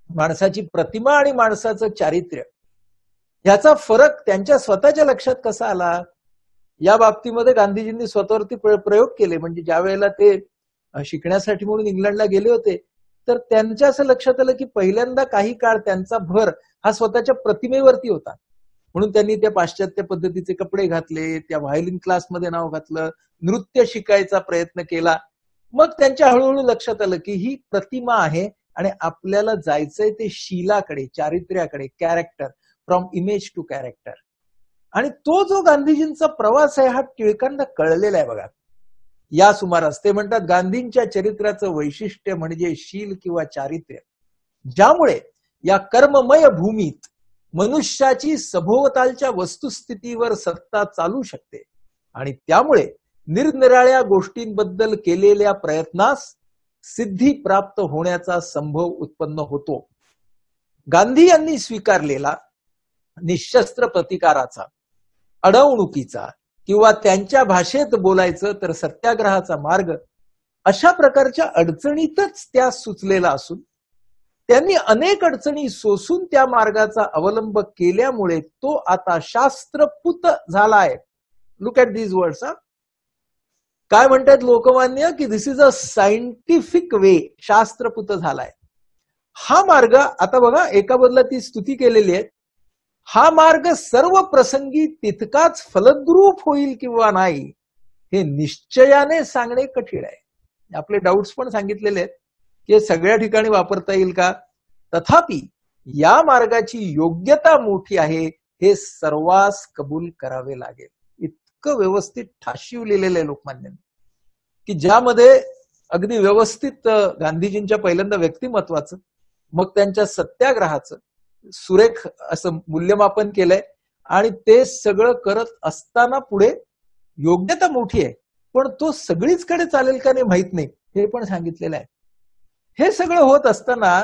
माणसाची प्रतिमा आणि माणसाचं चारित्र्य, ह्याचा फरक त्यांच्या स्वतःच्या लक्षात कसा आला या बाबतीमध्ये गांधीजींनी स्वतःवरती प्रयोग केले. म्हणजे ज्या वेळेला ते शिकण्यासाठी म्हणून इंग्लंडला गेले होते तर त्यांच्या असं लक्षात आलं की पहिल्यांदा काही काळ त्यांचा भर हा स्वतःच्या प्रतिमेवरती होता. म्हणून त्यांनी त्या पाश्चात्य पद्धतीचे कपडे घातले, त्या व्हायोलिन क्लासमध्ये नाव घातलं, नृत्य शिकायचा प्रयत्न केला. मग त्यांच्या हळूहळू लक्षात आलं की ही प्रतिमा आहे आणि आपल्याला जायचंय ते शीलाकडे, चारित्र्याकडे, character, from image to character. आणि तो जो गांधीजींचा प्रवास आहे हा टिळकांना कळलेला आहे बघा. या सुमारास ते म्हणतात, गांधींच्या चरित्राचं वैशिष्ट्य म्हणजे शील किंवा चारित्र्य, ज्यामुळे या कर्ममय भूमीत मनुष्याची सभोवतालच्या वस्तुस्थितीवर सत्ता चालू शकते आणि त्यामुळे निरनिराळ्या गोष्टींबद्दल केलेल्या प्रयत्नास सिद्धी प्राप्त होण्याचा संभव उत्पन्न होतो. गांधी यांनी स्वीकारलेला निशस्त्र प्रतिकाराचा, अडवणुकीचा किंवा त्यांच्या भाषेत बोलायचं तर सत्याग्रहाचा मार्ग अशा प्रकारच्या अडचणीतच त्यास सुचलेला असून त्यांनी अनेक अडचणी सोसून त्या मार्गाचा अवलंब केल्यामुळे तो आता शास्त्रपूत झालाय. Look at these words. काय म्हणतात लोकमान्य की दिस इज अ सायंटिफिक वे. शास्त्रपूत झालाय. हा मार्ग आता बघा, एका बदला ती स्तुती केलेली आहे. हा मार्ग सर्व प्रसंगी तितकाच फलद्रूप होईल किंवा नाही हे निश्चयाने सांगणे कठीण आहे. आपले डाऊट्स पण सांगितलेले आहेत की हे सगळ्या ठिकाणी वापरता येईल का. तथापि या मार्गाची योग्यता मोठी आहे हे सर्वांस कबूल करावे लागेल. इतकं व्यवस्थित ठाशीव लिहिलेलं आहे लोकमान्यांनी की ज्यामध्ये अगदी व्यवस्थित गांधीजींच्या पहिल्यांदा व्यक्तिमत्वाचं, मग त्यांच्या सत्याग्रहाचं सुरेख असं मूल्यमापन केलंय आणि ते सगळं करत असताना पुढे योग्यता मोठी आहे पण तो सगळीचकडे चालेल का नाही माहित नाही हे पण सांगितलेलं आहे. हे सगळं होत असताना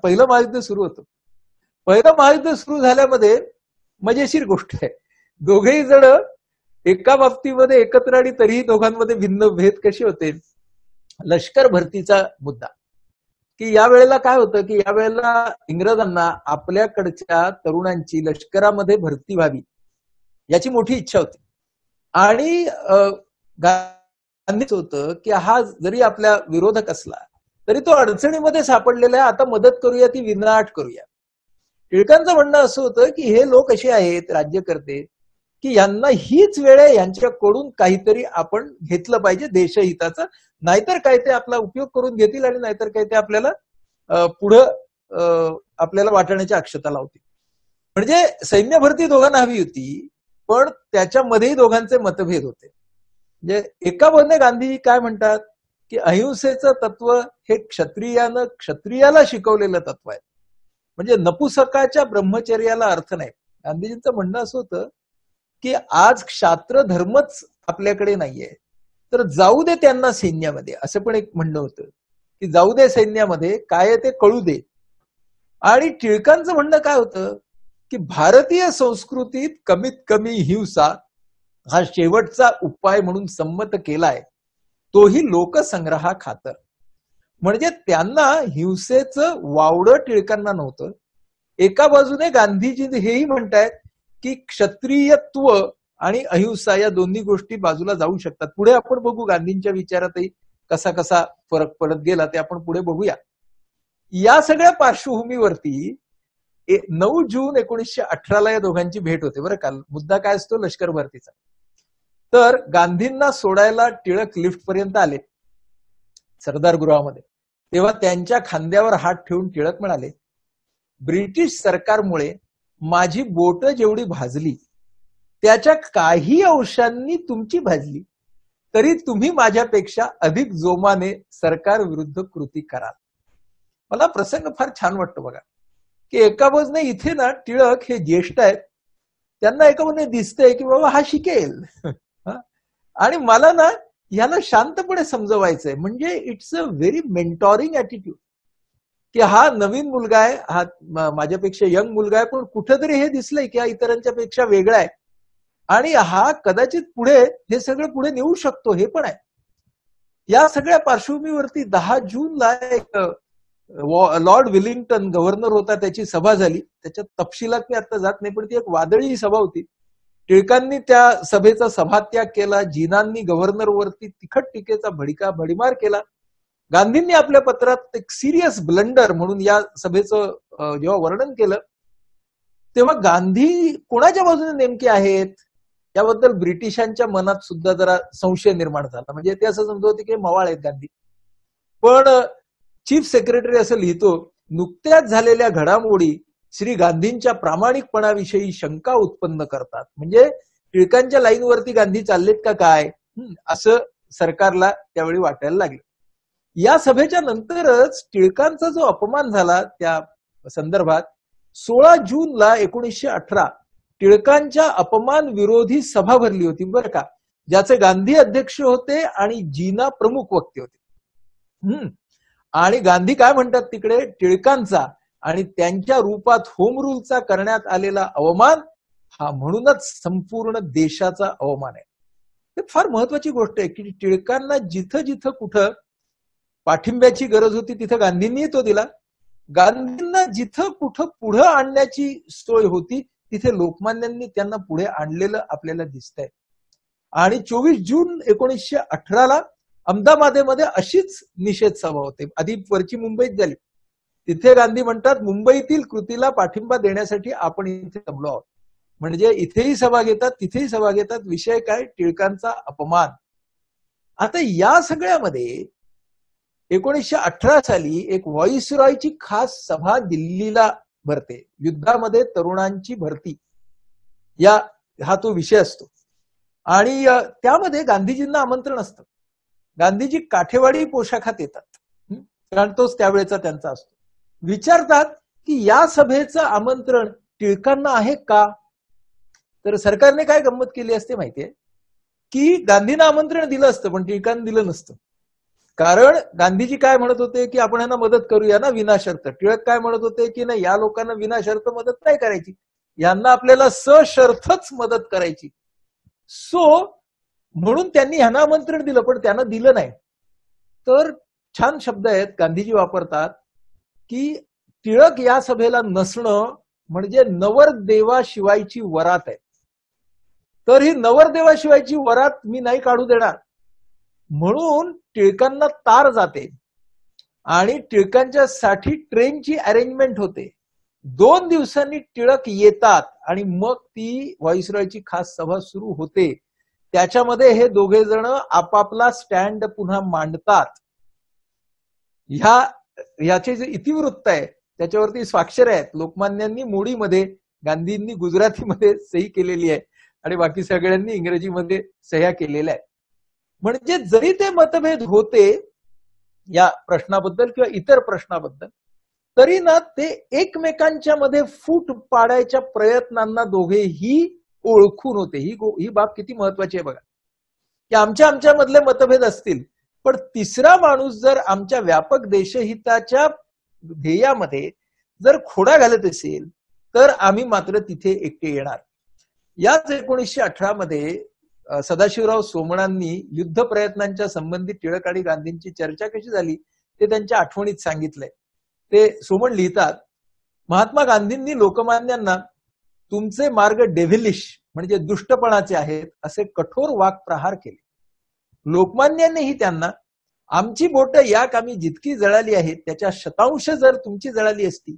पहिलं महायुद्ध सुरू होतं. पहिलं महायुद्ध सुरू झाल्यामध्ये मजेशीर गोष्ट आहे. दोघेही जण एका बाबतीमध्ये एकत्र आणि तरीही दोघांमध्ये भिन्न भेद कसे होते. लष्कर भरतीचा मुद्दा की यावेळेला काय होतं की यावेळेला इंग्रजांना आपल्याकडच्या तरुणांची लष्करामध्ये भरती व्हावी याची मोठी इच्छा होती आणि गांधीच होतं की हा जरी आपल्या विरोधक असला तरी तो अडचणीमध्ये सापडलेला आहे, आता मदत करूया, ती विनाट करूया. टिळकांचं म्हणणं असं होतं की हे लोक असे आहेत राज्यकर्ते की यांना हीच वेळ आहे, यांच्याकडून काहीतरी आपण घेतलं पाहिजे देशहिताचं, नाहीतर काय ते आपला उपयोग करून घेतील आणि नाहीतर काय ते आपल्याला पुढं आपल्याला वाटण्याची अक्षता लावतील. म्हणजे सैन्य भरती दोघांना हवी होती पण त्याच्यामध्येही दोघांचे मतभेद होते. म्हणजे एका बाजूने गांधी काय म्हणतात की अहिंसेचं तत्व हे क्षत्रियाला शिकवलेलं तत्व आहे. म्हणजे नपुसकाच्या ब्रह्मचर्याला अर्थ नाही. गांधीजींचं म्हणणं असं होतं की आज क्षात्र धर्मच आपल्याकडे नाहीये तर जाऊ दे त्यांना सैन्यामध्ये, असं पण एक म्हणणं होतं की जाऊ दे सैन्यामध्ये, काय ते कळू दे. आणि टिळकांचं म्हणणं काय होतं की भारतीय संस्कृतीत कमीत कमी हिंसा हा शेवटचा उपाय म्हणून संमत केलाय, तोही लोकसंग्रहा खातर. म्हणजे त्यांना हिंसेचं वावडं टिळकांना नव्हतं. एका बाजूने गांधीजी हेही म्हणतायत की क्षत्रियत्व आणि अहिंसा या दोन्ही गोष्टी बाजूला जाऊ शकतात. पुढे आपण बघू गांधींच्या विचारातही कसा कसा फरक पडत गेला ते आपण पुढे बघूया. या सगळ्या पार्श्वभूमीवरती 9 जून 1918 या दोघांची भेट होते. बरं का, मुद्दा काय असतो लष्कर भरतीचा. तर गांधींना सोडायला टिळक लिफ्ट पर्यंत आले सरदार गृहामध्ये. तेव्हा त्यांच्या खांद्यावर हात ठेवून टिळक म्हणाले, ब्रिटिश सरकारमुळे माझी बोट जेवढी भाजली त्याच्या काही अंशांनी तुमची भाजली, तरी तुम्ही माझ्यापेक्षा अधिक जोमाने सरकार विरुद्ध कृती कराल. मला प्रसंग फार छान वाटतो बघा की एका बाजूने इथे ना टिळक हे ज्येष्ठ आहेत, त्यांना एका बाजूने दिसतंय की बाबा हा शिकेल आणि मला ना याला शांतपणे समजवायचंय. म्हणजे it's a very mentoring attitude की हा नवीन मुलगा आहे, हा माझ्यापेक्षा यंग मुलगा आहे, पण कुठेतरी हे दिसलंय की हा इतरांच्या पेक्षा वेगळा आहे आणि हा कदाचित पुढे हे सगळं पुढे नेऊ शकतो, हे पण आहे. या सगळ्या पार्श्वभूमीवरती 10 जूनला एक लॉर्ड विलिंग्टन गव्हर्नर होता, त्याची सभा झाली. त्याच्या तपशिलात मी आता जात नाही पण ती एक वादळी सभा होती. टिळकांनी त्या सभेचा सभात्याग केला. जिनांनी गव्हर्नरवरती तिखट टीकेचा भडीमार केला. गांधींनी आपल्या पत्रात एक सिरियस ब्लंडर म्हणून या सभेचं जेव्हा वर्णन केलं तेव्हा गांधी कोणाच्या बाजूने नेमके आहेत याबद्दल ब्रिटिशांच्या मनात सुद्धा जरा संशय निर्माण झाला. म्हणजे ते असं समजत होते की मवाळ आहेत गांधी. पण चीफ सेक्रेटरी असं लिहितो, नुकत्याच झालेल्या घडामोडी श्री गांधींच्या प्रामाणिकपणाविषयी शंका उत्पन्न करतात. म्हणजे टिळकांच्या लाईनवरती गांधी चाललेत का काय असं सरकारला त्यावेळी वाटायला लागलं. या सभेच्या नंतरच टिळकांचा जो अपमान झाला त्या संदर्भात 16 जूनला 1918 टिळकांच्या अपमान विरोधी सभा भरली होती बरं का, ज्याचे गांधी अध्यक्ष होते आणि जीना प्रमुख वक्ते होते. आणि गांधी काय म्हणतात तिकडे, टिळकांचा आणि त्यांच्या रूपात होम रूलचा करण्यात आलेला अवमान हा म्हणूनच संपूर्ण देशाचा अवमान आहे. हे फार महत्वाची गोष्ट आहे की टिळकांना जिथं जिथं कुठं पाठिंब्याची गरज होती तिथं गांधींनी तो दिला. गांधींना जिथं कुठं पुढं आणण्याची सोय होती तिथे लोकमान्यांनी त्यांना पुढे आणलेलं आपल्याला दिसतंय. आणि 24 जून 1918ला अहमदाबादेमध्ये अशीच निषेध सभा होते. आधी वरची मुंबईत झाली. तिथे गांधी म्हणतात मुंबईतील कृतीला पाठिंबा देण्यासाठी आपण इथे जमलो आहोत. म्हणजे इथेही सभा घेतात तिथेही सभा घेतात. विषय काय, टिळकांचा अपमान. आता या सगळ्यामध्ये 1918 साली एक व्हॉइसरॉयची खास सभा दिल्लीला भरते. युद्धामध्ये तरुणांची भरती हा तो विषय असतो. आणि त्यामध्ये गांधीजींना आमंत्रण असतं. गांधीजी काठेवाडी पोशाखात येतात, कारण तोच त्यावेळेचा त्यांचा असतो. विचारतात की या सभेचं आमंत्रण टिळकांना आहे का. तर सरकारने काय गंमत केली असते माहितीये, की गांधींना आमंत्रण दिलं असतं पण टिळकांना दिलं नसतं. कारण गांधीजी काय म्हणत होते की आपण यांना मदत करूया ना विनाशर्त. टिळक काय म्हणत होते की नाही, या लोकांना विनाशर्त मदत नाही करायची, यांना आपल्याला सशर्थच मदत करायची. म्हणून त्यांनी ह्यांना आमंत्रण दिलं पण त्यांना दिलं नाही. तर छान शब्द आहेत गांधीजी वापरतात की टिळक या सभेला नसणं म्हणजे नवरदेवाशिवायची वरात आहे. तर ही नवरदेवाशिवायची वरात मी नाही काढू देणार. म्हणून टिळकांना तार जाते आणि टिळकांच्या साठी ट्रेनची अरेंजमेंट होते. 2 दिवसांनी टिळक येतात आणि मग ती व्हॉइसरॉयची खास सभा सुरू होते. त्याच्यामध्ये हे दोघे जण आपापला स्टँड पुन्हा मांडतात. ह्याचे जे इतिवृत्त आहे त्याच्यावरती स्वाक्षर आहेत. लोकमान्यांनी मोडीमध्ये, गांधींनी गुजरातीमध्ये सही केलेली आहे आणि बाकी सगळ्यांनी इंग्रजीमध्ये सह्या केलेल्या आहेत. म्हणजे जरी ते मतभेद होते या प्रश्नाबद्दल किंवा इतर प्रश्नाबद्दल, तरी ना ते एकमेकांच्या मध्ये फूट पाडायच्या प्रयत्नांना दोघेही ओळखून होते. ही बाब किती महत्वाची आहे बघा, की आमच्या मधले मतभेद असतील पण तिसरा माणूस जर आमच्या व्यापक देशहिताच्या ध्येयामध्ये जर खोडा घालत असेल तर आम्ही मात्र तिथे एकटे येणार. याच 1918 मध्ये सदाशिवराव सोमणांनी युद्ध प्रयत्नांच्या संबंधित टिळक आणि गांधींची चर्चा कशी झाली ते त्यांच्या आठवणीत सांगितलंय. ते सोमण लिहितात, महात्मा गांधींनी लोकमान्यांना तुमचे मार्ग डेव्हिलिश म्हणजे दुष्टपणाचे आहेत असे कठोर वाक्प्रहार केले. लोकमान्यांनीही त्यांना आमची बोट या कामी जितकी जळाली आहेत त्याच्या शतांश जर तुमची जळाली असती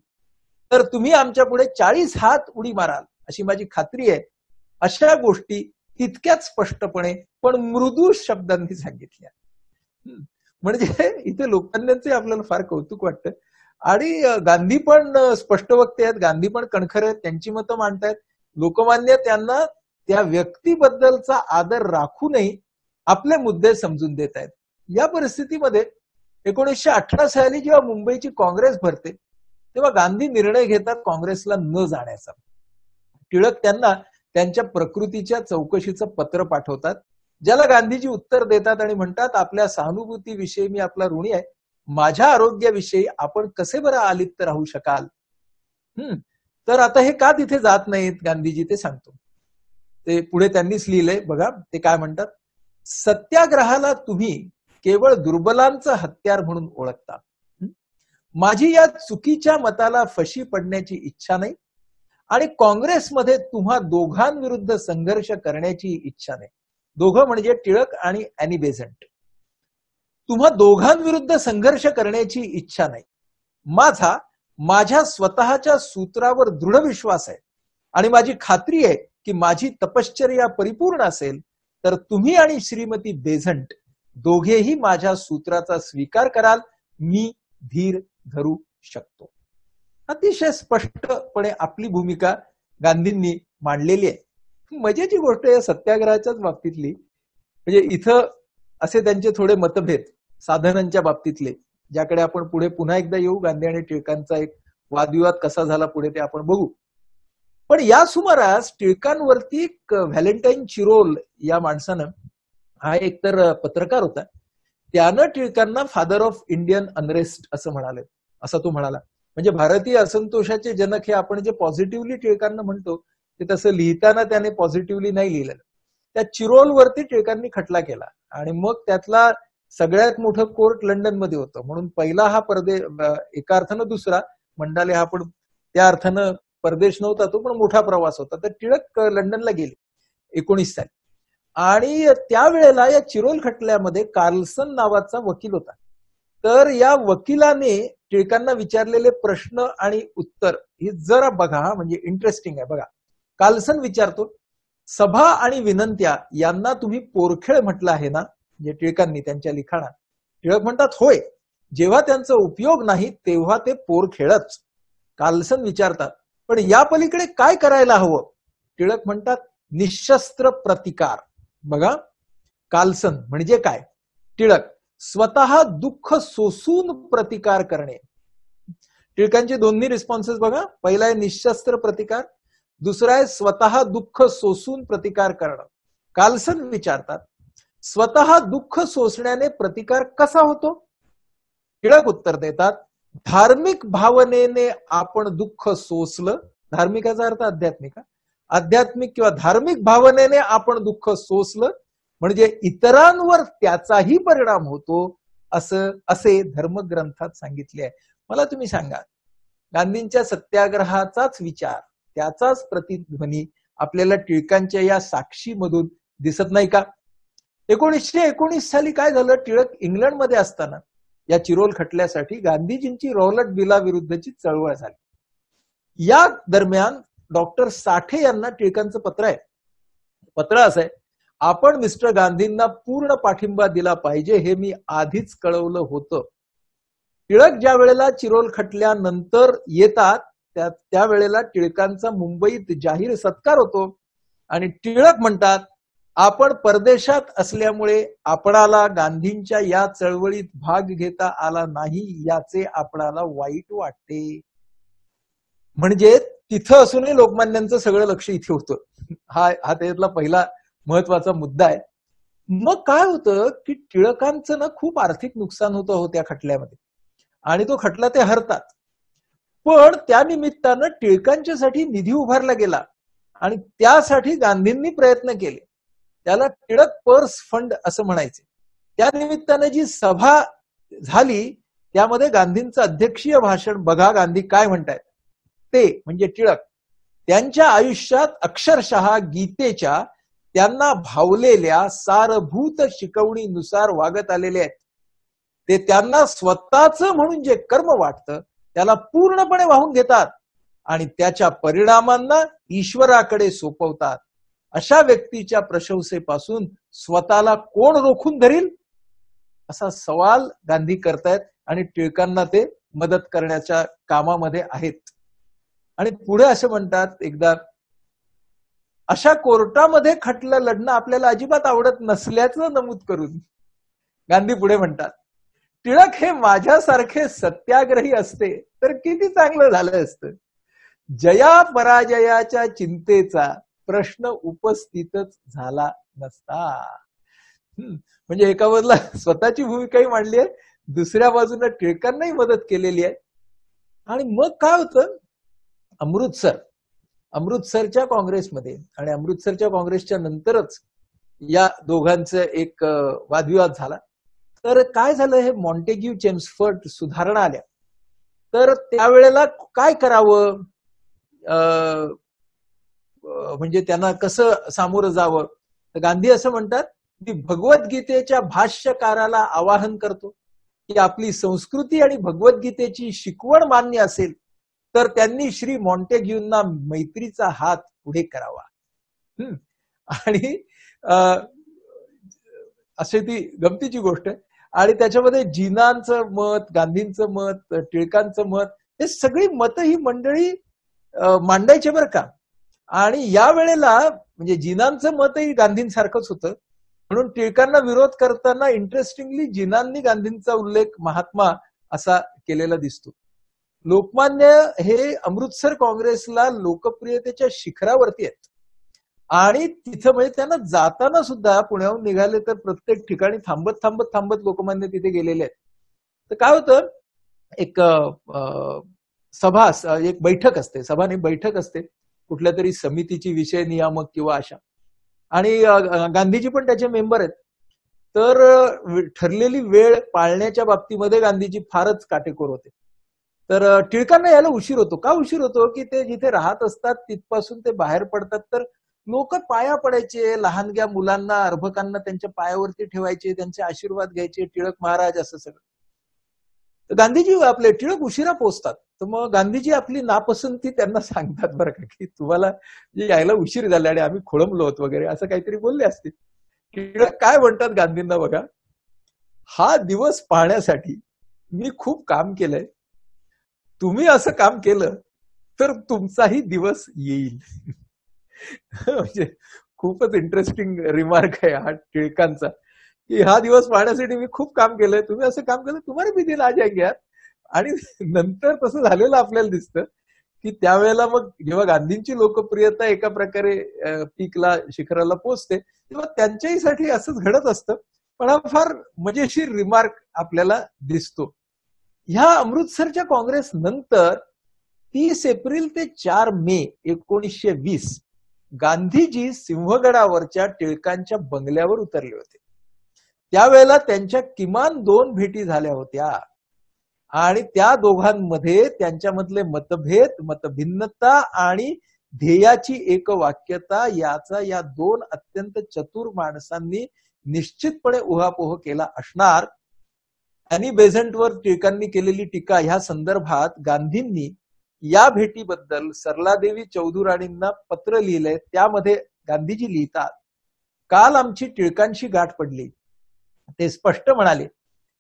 तर तुम्ही आमच्या पुढे 40 हात उडी माराल अशी माझी खात्री आहे. अशा गोष्टी तितक्याच स्पष्टपणे पण मृदू शब्दांनी सांगितल्या. म्हणजे इथे लोकमान्यांचे आपल्याला फार कौतुक वाटतं. आणि गांधी पण स्पष्ट वक्ते आहेत, गांधी पण कणखर आहेत, त्यांची मतं मांडतायत. लोकमान्य त्यांना त्या व्यक्तीबद्दलचा आदर राखूनही आपले मुद्दे समजून देत आहेत. या परिस्थितीमध्ये 1918 साली जेव्हा मुंबईची काँग्रेस भरते तेव्हा गांधी निर्णय घेतात काँग्रेसला न जाण्याचा. टिळक त्यांना त्यांच्या प्रकृतीच्या चौकशीचं पत्र पाठवतात, ज्याला गांधीजी उत्तर देतात आणि म्हणतात आपल्या सहानुभूतीविषयी मी आपला ऋणी आहे. माझ्या आरोग्याविषयी आपण कसे बरं आलिप्त राहू शकाल. तर आता हे का तिथे जात नाहीत गांधीजी ते सांगतो. ते पुढे त्यांनीच लिहिलंय बघा. ते काय म्हणतात, सत्याग्रहाला तुम्ही केवळ दुर्बलांचं हत्यार म्हणून ओळखता. माझी या चुकीच्या मताला फशी पडण्याची इच्छा नाही आणि काँग्रेसमध्ये तुम्हा दोघांविरुद्ध संघर्ष करण्याची इच्छा नाही. दोघं म्हणजे टिळक आणि अॅनी बेझंट. तुम्हा दोघांविरुद्ध संघर्ष करण्याची इच्छा नाही. माझ्या स्वतःच्या सूत्रावर दृढ विश्वास आहे आणि माझी खात्री आहे की माझी तपश्चर्या परिपूर्ण असेल तर तुम्ही आणि श्रीमती बेझंट दोघेही माझ्या सूत्राचा स्वीकार कराल. मी धीर धरू शकतो. अतिशय स्पष्टपणे आपली भूमिका गांधींनी मांडलेली आहे. मजेची गोष्ट आहे सत्याग्रहाच्याच बाबतीतली. म्हणजे इथं असे त्यांचे थोडे मतभेद साधनांच्या बाबतीतले, ज्याकडे आपण पुढे पुन्हा एकदा येऊ. गांधी आणि टिळकांचा एक वादविवाद कसा झाला पुढे ते आपण बघू. पण या सुमारास टिळकांवरती व्हॅलेंटाईन चिरोल या माणसानं, हा एक तर पत्रकार होता, त्यानं टिळकांना फादर ऑफ इंडियन अनरेस्ट असं म्हणाले, असं तो म्हणाला. म्हणजे भारतीय असंतोषाचे जनक हे आपण जे पॉझिटिव्हली टिळकांना म्हणतो ते तसं लिहिताना त्याने पॉझिटिव्हली नाही लिहिलं. त्या चिरोलवरती टिळकांनी खटला केला आणि मग त्यातला सगळ्यात मोठं कोर्ट लंडनमध्ये होतं, म्हणून पहिला हा एका अर्थानं, दुसरा मंडाले हा पण त्या अर्थानं परदेश नव्हता तो, पण मोठा प्रवास होता. तर टिळक लंडनला गेले 19 साली आणि त्यावेळेला या चिरोल खटल्यामध्ये कार्लसन नावाचा वकील होता. तर या वकिलाने टिळकांना विचारलेले प्रश्न आणि उत्तर हे जरा बघा, म्हणजे इंटरेस्टिंग आहे. बघा, कार्लसन विचारतो, सभा आणि विनंत्या यांना तुम्ही पोरखेळ म्हटलं आहे ना, म्हणजे टिळकांनी त्यांच्या लिखाणात. टिळक म्हणतात, होय, जेव्हा त्यांचा उपयोग नाही तेव्हा ते पोरखेळच. कार्लसन विचारतात, पण या पलीकडे काय करायला हवं? टिळक म्हणतात, निशस्त्र प्रतिकार. बघा, कार्लसन म्हणजे काय? टिळक, स्वतः दुःख सोसून प्रतिकार करणे. टिळकांचे दोन्ही रिस्पॉन्सेस बघा, पहिला आहे निशस्त्र प्रतिकार, दुसरा आहे स्वतः दुःख सोसून प्रतिकार करणं. कार्लसन विचारतात, स्वतः दुःख सोसण्याने प्रतिकार कसा होतो? टिळक उत्तर देतात, धार्मिक भावनेने आपण दुःख सोसलं. धार्मिकाचा अर्थ आध्यात्मिक, आध्यात्मिक किंवा धार्मिक भावनेने आपण दुःख सोसलं म्हणजे इतरांवर त्याचाही परिणाम होतो असे धर्मग्रंथात सांगितले आहे. मला तुम्ही सांगा, गांधींच्या सत्याग्रहाचाच विचार, त्याचाच प्रतिध्वनी आपल्याला टिळकांच्या या साक्षीमधून दिसत नाही का? 1919 साली काय झालं? टिळक इंग्लंडमध्ये असताना या चिरोल खटल्यासाठी गांधीजींची रॉबर्ट बिला विरुद्धची चळवळ झाली. या दरम्यान डॉक्टर साठे यांना टिळकांचं पत्र आहे. पत्र असं आहे, आपण मिस्टर गांधींना पूर्ण पाठिंबा दिला पाहिजे हे मी आधीच कळवलं होतं. टिळक ज्या वेळेला चिरोल खटल्यानंतर येतात त्यावेळेला टिळकांचा मुंबईत जाहीर सत्कार होतो आणि टिळक म्हणतात, आपण परदेशात असल्यामुळे आपणाला गांधींच्या या चळवळीत भाग घेता आला नाही याचे आपणाला वाईट वाटते. म्हणजे तिथं असूनही लोकमान्यांचं सगळं लक्ष इथे होतं. हा त्यातला पहिला महत्वाचा मुद्दा आहे. मग काय होतं की टिळकांचं ना खूप आर्थिक नुकसान होतं हो त्या खटल्यामध्ये आणि तो खटला ते हरतात. पण त्या निमित्तानं टिळकांच्यासाठी निधी उभारला गेला आणि त्यासाठी गांधींनी प्रयत्न केले. त्याला टिळक पर्स फंड असं म्हणायचे. त्या निमित्तानं जी सभा झाली त्यामध्ये गांधींचं अध्यक्षीय भाषण बघा, गांधी काय म्हणतायत ते, म्हणजे टिळक त्यांच्या आयुष्यात अक्षरशः गीतेच्या त्यांना भावलेल्या सारभूत शिकवणीनुसार वागत आलेले आहेत. ते त्यांना स्वतःच म्हणून जे कर्म वाटतं त्याला पूर्णपणे वाहून घेतात आणि त्याच्या परिणामांना ईश्वराकडे सोपवतात. अशा व्यक्तीच्या प्रशंसेपासून स्वतःला कोण रोखून धरील असा सवाल गांधी करतायत आणि टिळकांना ते मदत करण्याच्या कामामध्ये आहेत. आणि पुढे असं म्हणतात, एकदा अशा कोर्टामध्ये खटलं लढणं आपल्याला अजिबात आवडत नसल्याचं नमूद करून गांधी पुढे म्हणतात, टिळक हे माझ्यासारखे सत्याग्रही असते तर किती चांगलं झालं असतं. जया पराजयाच्या चिंतेचा प्रश्न उपस्थितच झाला नसता. म्हणजे एका बाजूला स्वतःची भूमिकाही मांडली आहे, दुसऱ्या बाजूला टिळकांनाही मदत केलेली आहे. आणि मग काय होतं, अमृतसरच्या काँग्रेसमध्ये आणि अमृतसरच्या काँग्रेसच्या नंतरच या दोघांचं एक वादविवाद झाला. तर काय झालं, हे मॉन्टेग्यू चेम्सफर्ड सुधारणा आल्या. तर त्यावेळेला काय करावं, म्हणजे त्यांना कसं सामोरं जावं. तर गांधी असं म्हणतात की भगवद्गीतेच्या भाष्यकाराला आवाहन करतो की आपली संस्कृती आणि भगवद्गीतेची शिकवण मान्य असेल तर त्यांनी श्री मॉन्टेग्यूंना मैत्रीचा हात पुढे करावा. आणि अशी ती गमतीची गोष्ट आहे. आणि त्याच्यामध्ये जिनांचं मत, गांधींचं मत, टिळकांचं मत, हे सगळी मतं ही मंडळी मांडायचे बरं का. आणि या वेळेला म्हणजे जिनांचं मतही गांधींसारखंच होतं, म्हणून टिळकांना विरोध करताना इंटरेस्टिंगली जिनांनी गांधींचा उल्लेख महात्मा असा केलेला दिसतो. लोकमान्य हे अमृतसर काँग्रेसला लोकप्रियतेच्या शिखरावरती आहेत आणि तिथं म्हणजे त्यांना जाताना सुद्धा पुण्याहून निघाले तर प्रत्येक ठिकाणी थांबत थांबत थांबत लोकमान्य तिथे गेलेले आहेत. तर काय होतं, एक सभा, एक बैठक असते, सभा नाही बैठक असते कुठल्या तरी समितीची, विषय नियामक किंवा अशा, आणि गांधीजी पण त्याचे मेंबर आहेत. तर ठरलेली वेळ पाळण्याच्या बाबतीमध्ये गांधीजी फारच काटेकोर होते. तर टिळकांना यायला उशीर होतो. का उशीर होतो की ते जिथे राहत असतात तिथपासून ते बाहेर पडतात, तर लोक पाया पडायचे, लहानग्या मुलांना, अर्भकांना त्यांच्या पायावरती ठेवायचे, त्यांचे आशीर्वाद घ्यायचे, टिळक महाराज असं सगळं. तर गांधीजी आपले टिळक उशिरा पोहोचतात. तर मग गांधीजी आपली नापसंती त्यांना सांगतात बरं का, की तुम्हाला यायला उशीर झाला आणि आम्ही खोळंबलो होत वगैरे असं काहीतरी बोलले असतील. टिळक काय म्हणतात गांधींना बघा, हा दिवस पाहण्यासाठी मी खूप काम केलंय, तुम्ही असं काम केलं तर तुमचाही दिवस येईल. म्हणजे खूपच इंटरेस्टिंग रिमार्क आहे हा टिळकांचा, की हा दिवस पाहण्यासाठी मी खूप काम केलंय, तुम्ही असं काम केलं तुम्हाला भी दिन आ जाएंगे यार. आणि नंतर तसं झालेलं आपल्याला दिसतं की त्यावेळेला मग जेव्हा गांधींची लोकप्रियता एका प्रकारे पीकला, शिखराला पोहोचते, तेव्हा त्यांच्याहीसाठी असंच घडत असतं. पण हा फार मजेशीर रिमार्क आपल्याला दिसतो. ह्या अमृतसरच्या काँग्रेस नंतर 30 एप्रिल ते 4 मे 1920 गांधीजी सिंहगडावरच्या टिळकांच्या बंगल्यावर उतरले होते. त्यावेळेला त्यांच्या किमान 2 भेटी झाल्या होत्या आणि त्या दोघांमध्ये त्यांच्यामधले मतभेद, मतभिन्नता आणि ध्येयाची एकवाक्यता याचा या 2 अत्यंत चतुर माणसांनी निश्चितपणे उहापोह केला असणार. अॅनी बेझंटवर टिळकांनी केलेली टीका ह्या संदर्भात गांधींनी या भेटीबद्दल सरलादेवी चौधुराणींना पत्र लिहिलंय. त्यामध्ये गांधीजी लिहितात, काल आमची टिळकांशी गाठ पडली. ते स्पष्ट म्हणाले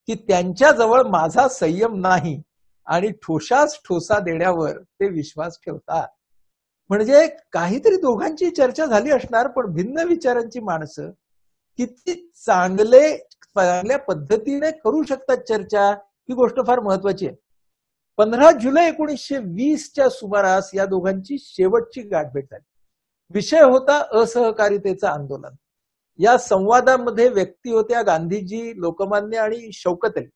की त्यांच्याजवळ माझा संयम नाही आणि ठोसास ठोसा देण्यावर ते विश्वास ठेवतात. म्हणजे काहीतरी दोघांची चर्चा झाली असणार, पण भिन्न विचारांची माणसं किती चांगल्या पद्धतीने करू शकतात चर्चा, ही गोष्ट फार महत्वाची आहे. 15 जुलै 1920च्या सुमारास या दोघांची शेवटची गाठभेट झाली. विषय होता असहकारितेचं आंदोलन. या संवादामध्ये व्यक्ती होत्या गांधीजी, लोकमान्य आणि शौकत अली.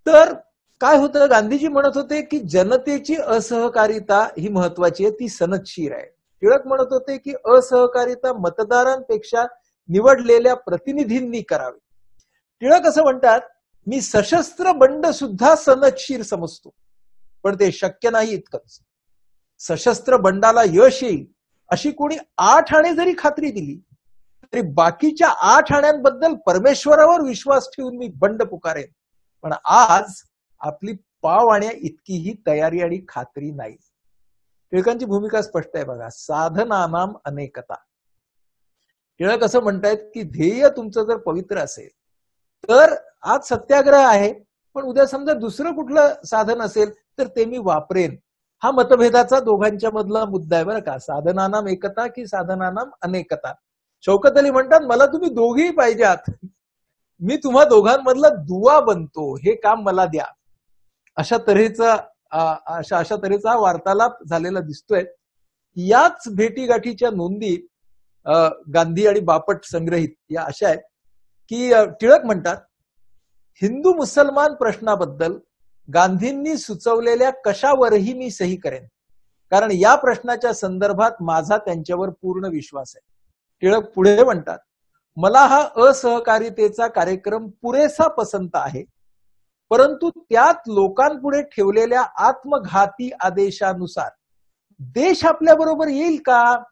तर काय होतं, गांधीजी म्हणत होते की जनतेची असहकारिता ही महत्वाची आहे, ती सनदशीर आहे. टिळक म्हणत होते की असहकारिता मतदारांपेक्षा निवडलेल्या प्रतिनिधींनी करावी. टिळक असं म्हणतात, मी सशस्त्र बंड सुद्धा सनदशीर समजतो, पण ते शक्य नाही इतकंच. सशस्त्र बंडाला यश येईल अशी कोणी 8 आणे जरी खात्री दिली तरी बाकीच्या 8 आण्यांबद्दल परमेश्वरावर विश्वास ठेवून मी बंड पुकारेन. पण आज आपली पाव आण्या इतकीही तयारी आणि खात्री नाही. टिळकांची भूमिका स्पष्ट आहे बघा, साधनानाम अनेकता. टिळक असं म्हणतायत की ध्येय तुमचं जर पवित्र असेल तर आज सत्याग्रह आहे, पण उद्या समजा दुसरं कुठलं साधन असेल तर ते मी वापरेन. हा मतभेदाचा दोघांच्या मधला मुद्दा आहे बरं का, साधनानाम एकता की साधनानाम अनेकता. शौकत अली म्हणतात, मला तुम्ही दोघेही पाहिजेत, मी तुम्हा दोघांमधला दुवा बनतो, हे काम मला द्या. अशा तऱ्हेचा हा वार्तालाप झालेला दिसतोय. याच भेटीगाठीच्या नोंदी गांधी आणि बापट संग्रहित या अशा आहेत की टिळक म्हणतात, हिंदू मुसलमान प्रश्नाबद्दल गांधींनी सुचवलेल्या कशावरही मी सही करेन, कारण या प्रश्नाच्या संदर्भात माझा त्यांच्यावर पूर्ण विश्वास आहे. टिळक पुढे म्हणतात, मला हा असहकारितेचा कार्यक्रम पुरेसा पसंत आहे, परंतु त्यात लोकांपुढे ठेवलेल्या आत्मघाती आदेशानुसार देश आपल्या बरोबर येईल का,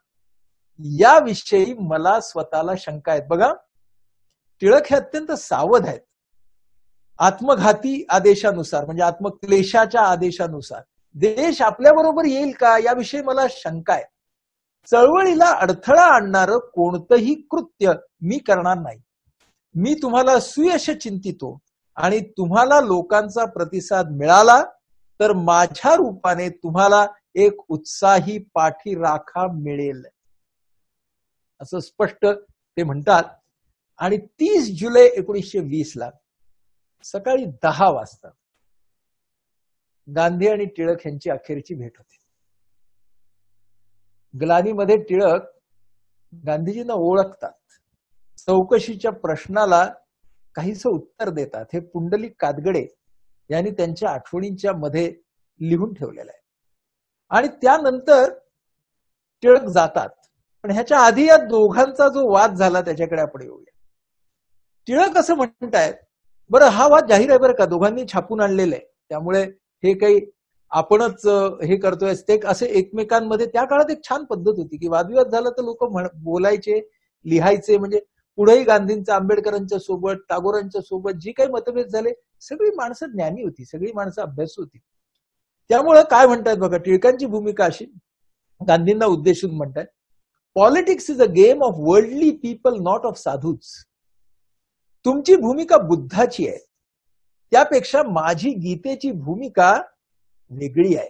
याविषयी मला स्वतःला शंका आहेत. बघा, टिळक हे अत्यंत सावध आहेत. आत्मघाती आदेशानुसार म्हणजे आत्मक्लेशाच्या आदेशानुसार देश आपल्या बरोबर येईल का, याविषयी मला शंका आहे. चळवळीला अडथळा आणणारं कोणतंही कृत्य मी करणार नाही. मी तुम्हाला सुयश चिंतितो आणि तुम्हाला लोकांचा प्रतिसाद मिळाला तर माझ्या रूपाने तुम्हाला एक उत्साही पाठीराखा मिळेल, असं स्पष्ट ते म्हणतात. आणि 30 जुलै 1920 सकाळी 10 वाजता गांधी आणि टिळक यांची अखेरची भेट होती. ग्लानीमध्ये टिळक गांधीजींना ओळखतात, चौकशीच्या प्रश्नाला काहीसं उत्तर देतात. हे पुंडलिक कातगडे यांनी त्यांच्या आठवणींच्या मध्ये लिहून ठेवलेलं आहे. आणि त्यानंतर टिळक जातात. पण ह्याच्या आधी या दोघांचा जो वाद झाला त्याच्याकडे आपण येऊया. टिळक असं म्हणतायत, बरं हा वाद जाहीर आहे बरं का, दोघांनी छापून आणलेलं आहे, त्यामुळे हे काही आपणच हे करतोय ते असे एकमेकांमध्ये. त्या काळात एक छान पद्धत होती की वादविवाद झाला तर लोक बोलायचे, लिहायचे. म्हणजे पुढेही गांधींच्या, आंबेडकरांच्या सोबत, टागोरांच्या सोबत जी काही मतभेद झाले, सगळी माणसं ज्ञानी होती, सगळी माणसं अभ्यासू होती. त्यामुळे काय म्हणतात बघा, टिळकांची भूमिका अशी, गांधींना उद्देशून म्हणतात, politics is a game of worldly people, not of sadhus. तुमची भूमिका बुद्धाची आहे, त्यापेक्षा माझी गीतेची भूमिका वेगळी आहे.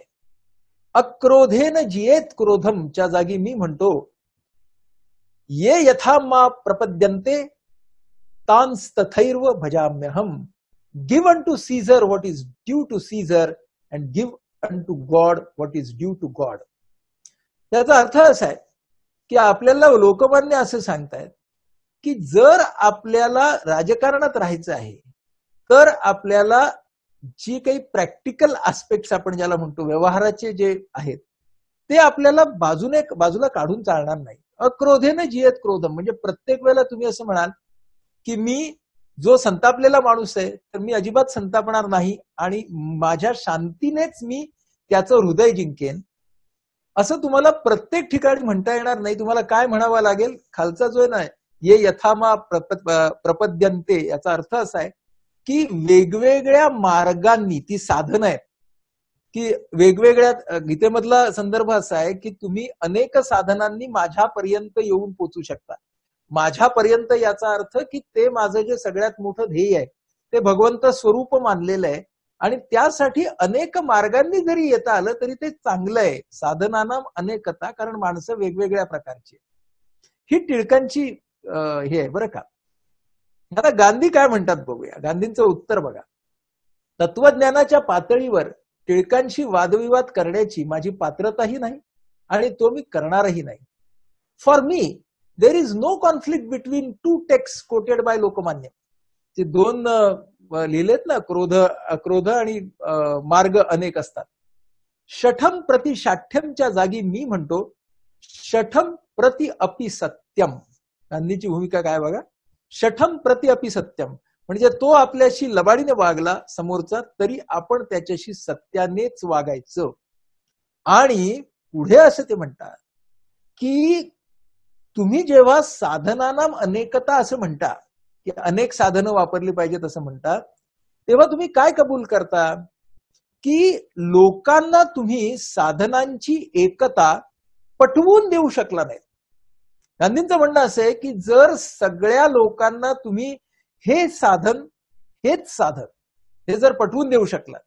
अक्रोधेन जियेत क्रोधमच्या जागी मी म्हणतो, ये यथा मा प्रपद्यन्ते तांस्तथैर्व भजाम्यहम. Give unto Caesar what is due to Caesar and give unto God what is due to God. त्याचा अर्थ असा आहे की आपल्याला लोकमान्य असं सांगतायत की जर आपल्याला राजकारणात राहायचं आहे तर आपल्याला जी काही प्रॅक्टिकल आस्पेक्ट्स आपण ज्याला म्हणतो, व्यवहाराचे जे आहेत, ते आपल्याला बाजूला काढून चालणार नाही. अक्रोधेने जियत क्रोधम म्हणजे प्रत्येक वेळेला तुम्ही असं म्हणाल की मी जो संतापलेला माणूस आहे तर मी अजिबात संतापणार नाही आणि माझ्या शांतीनेच मी त्याचं हृदय जिंकेन, असं तुम्हाला प्रत्येक ठिकाणी म्हणता येणार नाही. तुम्हाला काय म्हणावं लागेल, खालचा जो आहे ना, ये यथामा प्रपद्यन्ते, याचा अर्थ असा आहे की वेगवेगळ्या मार्गांनी ती साधनं आहेत, की वेगवेगळ्या, गीतेमधला संदर्भ असा आहे की तुम्ही अनेक साधनांनी माझ्यापर्यंत येऊन पोचू शकता. माझ्यापर्यंत याचा अर्थ की ते माझं जे सगळ्यात मोठं ध्येय आहे ते भगवंत स्वरूप मानलेलं आहे आणि त्यासाठी अनेक मार्गांनी जरी येता आलं तरी ते चांगलं आहे. साधनांना अनेकता, कारण माणसं वेगवेगळ्या प्रकारची. ही टिळकांची हे आहे बरं का. आता गांधी काय म्हणतात बघूया, गांधींचं उत्तर बघा. तत्वज्ञानाच्या पातळीवर टिळकांशी वादविवाद करण्याची माझी पात्रताही नाही आणि तो मी करणारही नाही. For me there is no conflict between two text quoted by Lokmanya. ते दोन लिहिलेत ना, क्रोध आणि मार्ग अनेक असतात. शठम प्रति शाठ्यमच्या जागी मी म्हणतो शठम प्रति अपि सत्यम. गांधीची भूमिका काय बघा, शठम प्रति अपि सत्यम म्हणजे तो आपल्याशी लबाडीने वागला समोरचा तरी आपण त्याच्याशी सत्यानेच वागायचं. आणि पुढे असं ते म्हणतात की तुम्ही जेव्हा साधनानाम अनेकता असं म्हणता, की अनेक साधनं वापरली पाहिजेत असं म्हणता, तेव्हा तुम्ही काय कबूल करता की लोकांना तुम्ही साधनांची एकता पटवून देऊ शकला नाही. गांधींचं म्हणणं असं आहे की जर सगळ्या लोकांना तुम्ही हेच साधन हे जर पटवून देऊ शकलात,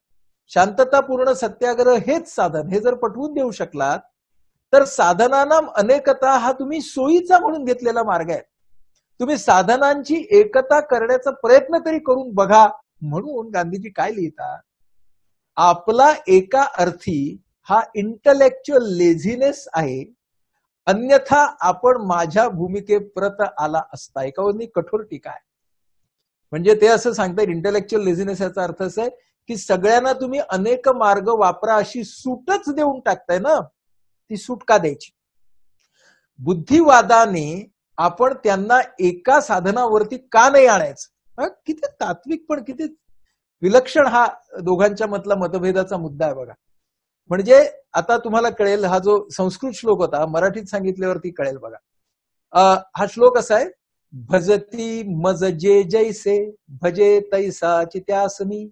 शांततापूर्ण सत्याग्रह हेच साधन हे जर पटवून देऊ शकलात, तर साधनांना अनेकता हा तुम्ही सोयीचा म्हणून घेतलेला मार्ग आहे. तुम्ही साधनांची एकता करण्याचा प्रयत्न तरी करून बघा. म्हणून गांधीजी काय लिहितात, आपला एका अर्थी हा इंटलेक्च्युअल लेझिनेस आहे, अन्यथा आपण माझ्या भूमिकेप्रत आला असता. एकावरनी कठोर टीका आहे. म्हणजे ते असं सांगतात, इंटलेक्च्युअल लेझिनेस याचा अर्थ असा आहे की सगळ्यांना तुम्ही अनेक मार्ग वापरा अशी सूटच देऊन टाकताय ना, ती सूट का द्यायची. बुद्धिवादाने आपण त्यांना एका साधनावरती का नाही आणायचं. किती तात्विक पण किती विलक्षण हा दोघांच्या मधला मतभेदाचा मुद्दा आहे बघा. म्हणजे आता तुम्हाला कळेल, हा जो संस्कृत श्लोक होता मराठीत सांगितल्यावरती कळेल बघा. हा श्लोक असा आहे, भजती मज जे जैसे भजे तैसा चित्यासनी,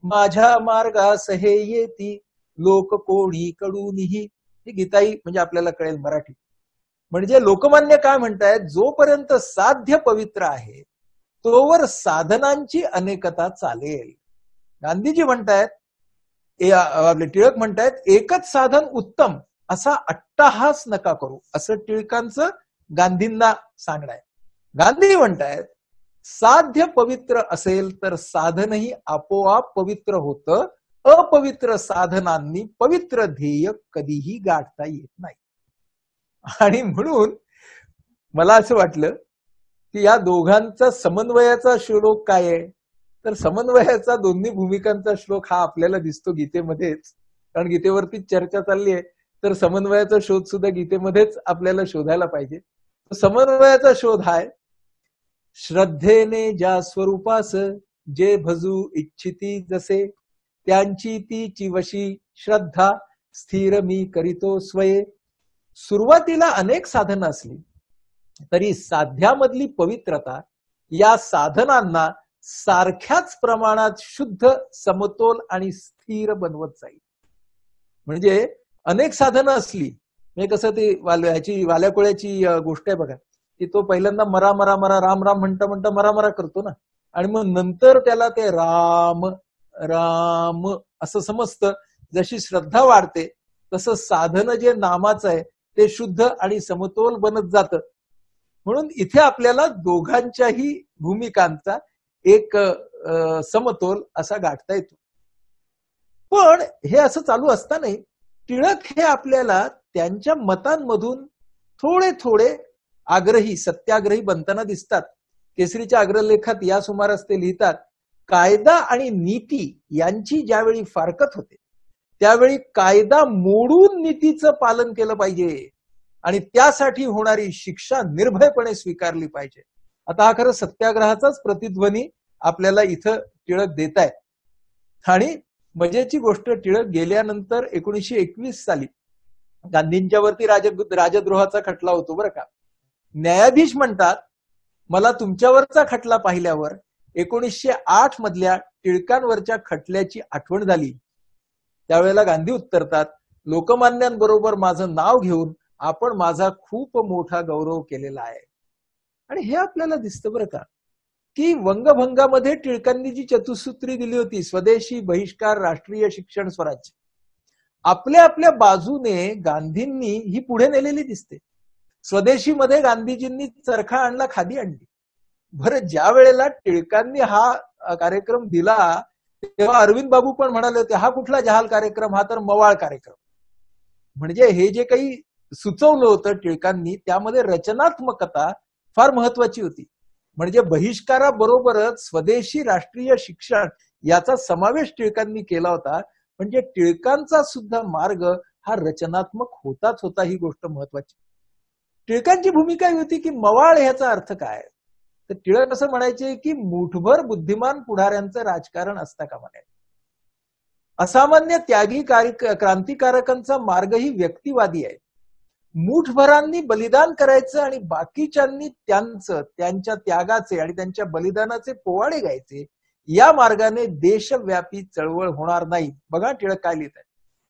माझ्या मार्गास हे येती लोक कोणी कडूनही. ही गीताई म्हणजे आपल्याला कळेल मराठी. म्हणजे लोकमान्य काय म्हणतायत, जोपर्यंत साध्य पवित्र आहे तोवर साधनांची अनेकता चालेल. गांधीजी म्हणतायत, आपले टिळक म्हणतायत, एकच साधन उत्तम असा अट्टहास नका करू, असं टिळकांचं गांधींना सांगणं आहे. गांधी म्हणतायत साध्य पवित्र असेल तर साधनही आपोआप पवित्र होतं, अपवित्र साधनांनी पवित्र ध्येय कधीही गाठता येत नाही. आणि म्हणून मला असं वाटलं की या दोघांचा समन्वयाचा श्लोक काय आहे, तर समन्वयाचा दोन्ही भूमिकांचा श्लोक हा आपल्याला दिसतो गीतेमध्येच. कारण गीतेवरतीच चर्चा चालली आहे, तर समन्वयाचा शोध सुद्धा गीतेमध्येच आपल्याला शोधायला पाहिजे. समन्वयाचा शोध हाय, श्रद्धेने ज्या स्वरूपास जे भजू इच्छिती जसे, त्यांची तीची वशी श्रद्धा स्थिर मी करीतो स्वये. सुरुवातीला अनेक साधनं असली तरी साध्यामधली पवित्रता या साधनांना सारख्याच प्रमाणात शुद्ध, समतोल आणि स्थिर बनवत जाईल. म्हणजे अनेक साधनं असली, म्हणजे कसं ते ह्याची वाल्याकोळ्याची गोष्ट आहे बघा, की तो पहिल्यांदा मरा मरा मरा राम राम म्हणता म्हणता मरा मरा करतो ना, आणि मग नंतर त्याला ते राम राम असं समजतं. जशी श्रद्धा वाढते तसं साधन जे नामाचं आहे ते शुद्ध आणि समतोल बनत जातं. म्हणून इथे आपल्याला दोघांच्याही भूमिकांचा एक समतोल असा गाठता येतो. पण हे असं चालू असतानाही टिळक हे आपल्याला त्यांच्या मतांमधून थोडे थोडे आग्रही, सत्याग्रही बनताना दिसतात. केसरीच्या अग्रलेखात या सुमारास ते लिहितात, कायदा आणि नीती यांची ज्यावेळी फारकत होते त्यावेळी कायदा मोडून नीतीचं पालन केलं पाहिजे आणि त्यासाठी होणारी शिक्षा निर्भयपणे स्वीकारली पाहिजे. आता हा खरं सत्याग्रहाचाच प्रतिध्वनी आपल्याला इथं टिळक देत आहे. आणि मजेची गोष्ट, टिळक गेल्यानंतर 1921 साली गांधींच्यावरती राजद्रोहाचा खटला होतो बरं का. न्यायाधीश म्हणतात, मला तुमच्यावरचा खटला पाहिल्यावर 1908 मधल्या टिळकांवरच्या खटल्याची आठवण झाली. त्यावेळेला गांधी उत्तरतात, लोकमान्यांबरोबर माझं नाव घेऊन आपण माझा खूप मोठा गौरव केलेला आहे. आणि हे आपल्याला दिसतं बरं का, की वंगभंगामध्ये टिळकांनी जी चतुसूत्री दिली होती, स्वदेशी, बहिष्कार, राष्ट्रीय शिक्षण, स्वराज्य, आपल्या आपल्या बाजूने गांधींनी ही पुढे नेलेली दिसते. स्वदेशीमध्ये गांधीजींनी चरखा आणला, खादी आणली. बरं, ज्या वेळेला टिळकांनी हा कार्यक्रम दिला तेव्हा अरविंद बाबू पण म्हणाले होते, हा कुठला जहाल कार्यक्रम, हा तर मवाळ कार्यक्रम. म्हणजे हे जे काही सुचवलं होतं टिळकांनी त्यामध्ये रचनात्मकता फार महत्वाची होती. म्हणजे बहिष्काराबरोबरच स्वदेशी, राष्ट्रीय शिक्षण याचा समावेश टिळकांनी केला होता. म्हणजे टिळकांचा सुद्धा मार्ग हा रचनात्मक होताच होता, ही गोष्ट महत्वाची. टिळकांची भूमिका ही होती की मवाळ ह्याचा अर्थ काय, तर टिळक असं म्हणायचे की मुठभर बुद्धिमान पुढाऱ्यांचं राजकारण असता कामा नये. असामान्य त्यागी क्रांतिकारकांचा मार्ग ही व्यक्तिवादी आहे. मुठभरांनी बलिदान करायचं आणि बाकीच्यांनी त्यांच्या त्यागाचे आणि त्यांच्या बलिदानाचे पोवाडे गायचे. या मार्गाने देशव्यापी चळवळ होणार नाही. बघा टिळक काय लिहित आहे,